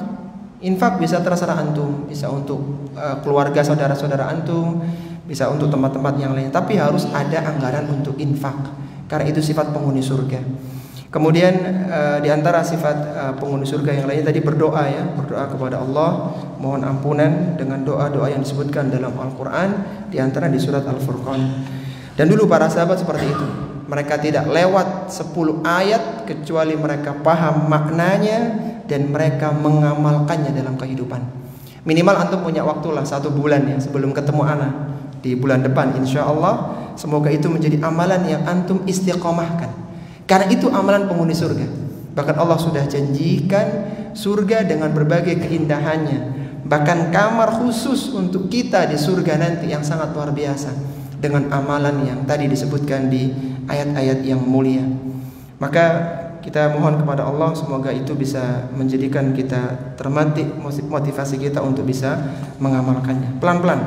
Infak bisa terserah antum, bisa untuk keluarga saudara-saudara antum, bisa untuk tempat-tempat yang lain, tapi harus ada anggaran untuk infak, karena itu sifat penghuni surga. Kemudian di antara sifat penghuni surga yang lainnya tadi berdoa ya, berdoa kepada Allah, mohon ampunan dengan doa-doa yang disebutkan dalam Al-Quran, di antara di surat Al-Furqan. Dan dulu para sahabat seperti itu, mereka tidak lewat 10 ayat kecuali mereka paham maknanya dan mereka mengamalkannya dalam kehidupan. Minimal antum punya waktulah 1 bulan ya sebelum ketemu anak di bulan depan, insya Allah. Semoga itu menjadi amalan yang antum istiqomahkan, karena itu amalan penghuni surga. Bahkan Allah sudah janjikan surga dengan berbagai keindahannya. Bahkan kamar khusus untuk kita di surga nanti yang sangat luar biasa, dengan amalan yang tadi disebutkan di ayat-ayat yang mulia. Maka kita mohon kepada Allah semoga itu bisa menjadikan kita termantik, motivasi kita untuk bisa mengamalkannya pelan-pelan.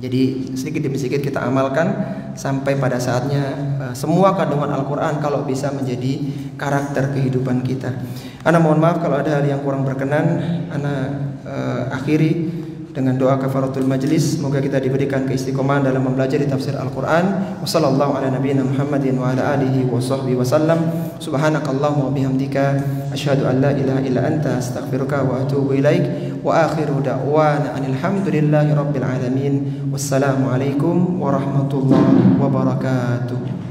Jadi sedikit demi sedikit kita amalkan sampai pada saatnya semua kandungan Al-Quran kalau bisa menjadi karakter kehidupan kita. Ana mohon maaf kalau ada hal yang kurang berkenan. Ana akhiri dengan doa kafaratul majlis. Semoga kita diberikan keistiqomahan dalam mempelajari tafsir Al-Quran. Wassallallahu ala nabiyyina Muhammadin wa ala alihi wa sahbihi wasallam. Subhanakallahumma wa bihamdika asyhadu an la ilaha illa anta astaghfiruka wa atubu ilaik. Wa akhiru da'wana anil hamdulillahi rabbil alamin. Wassalamu alaikum warahmatullahi wabarakatuh.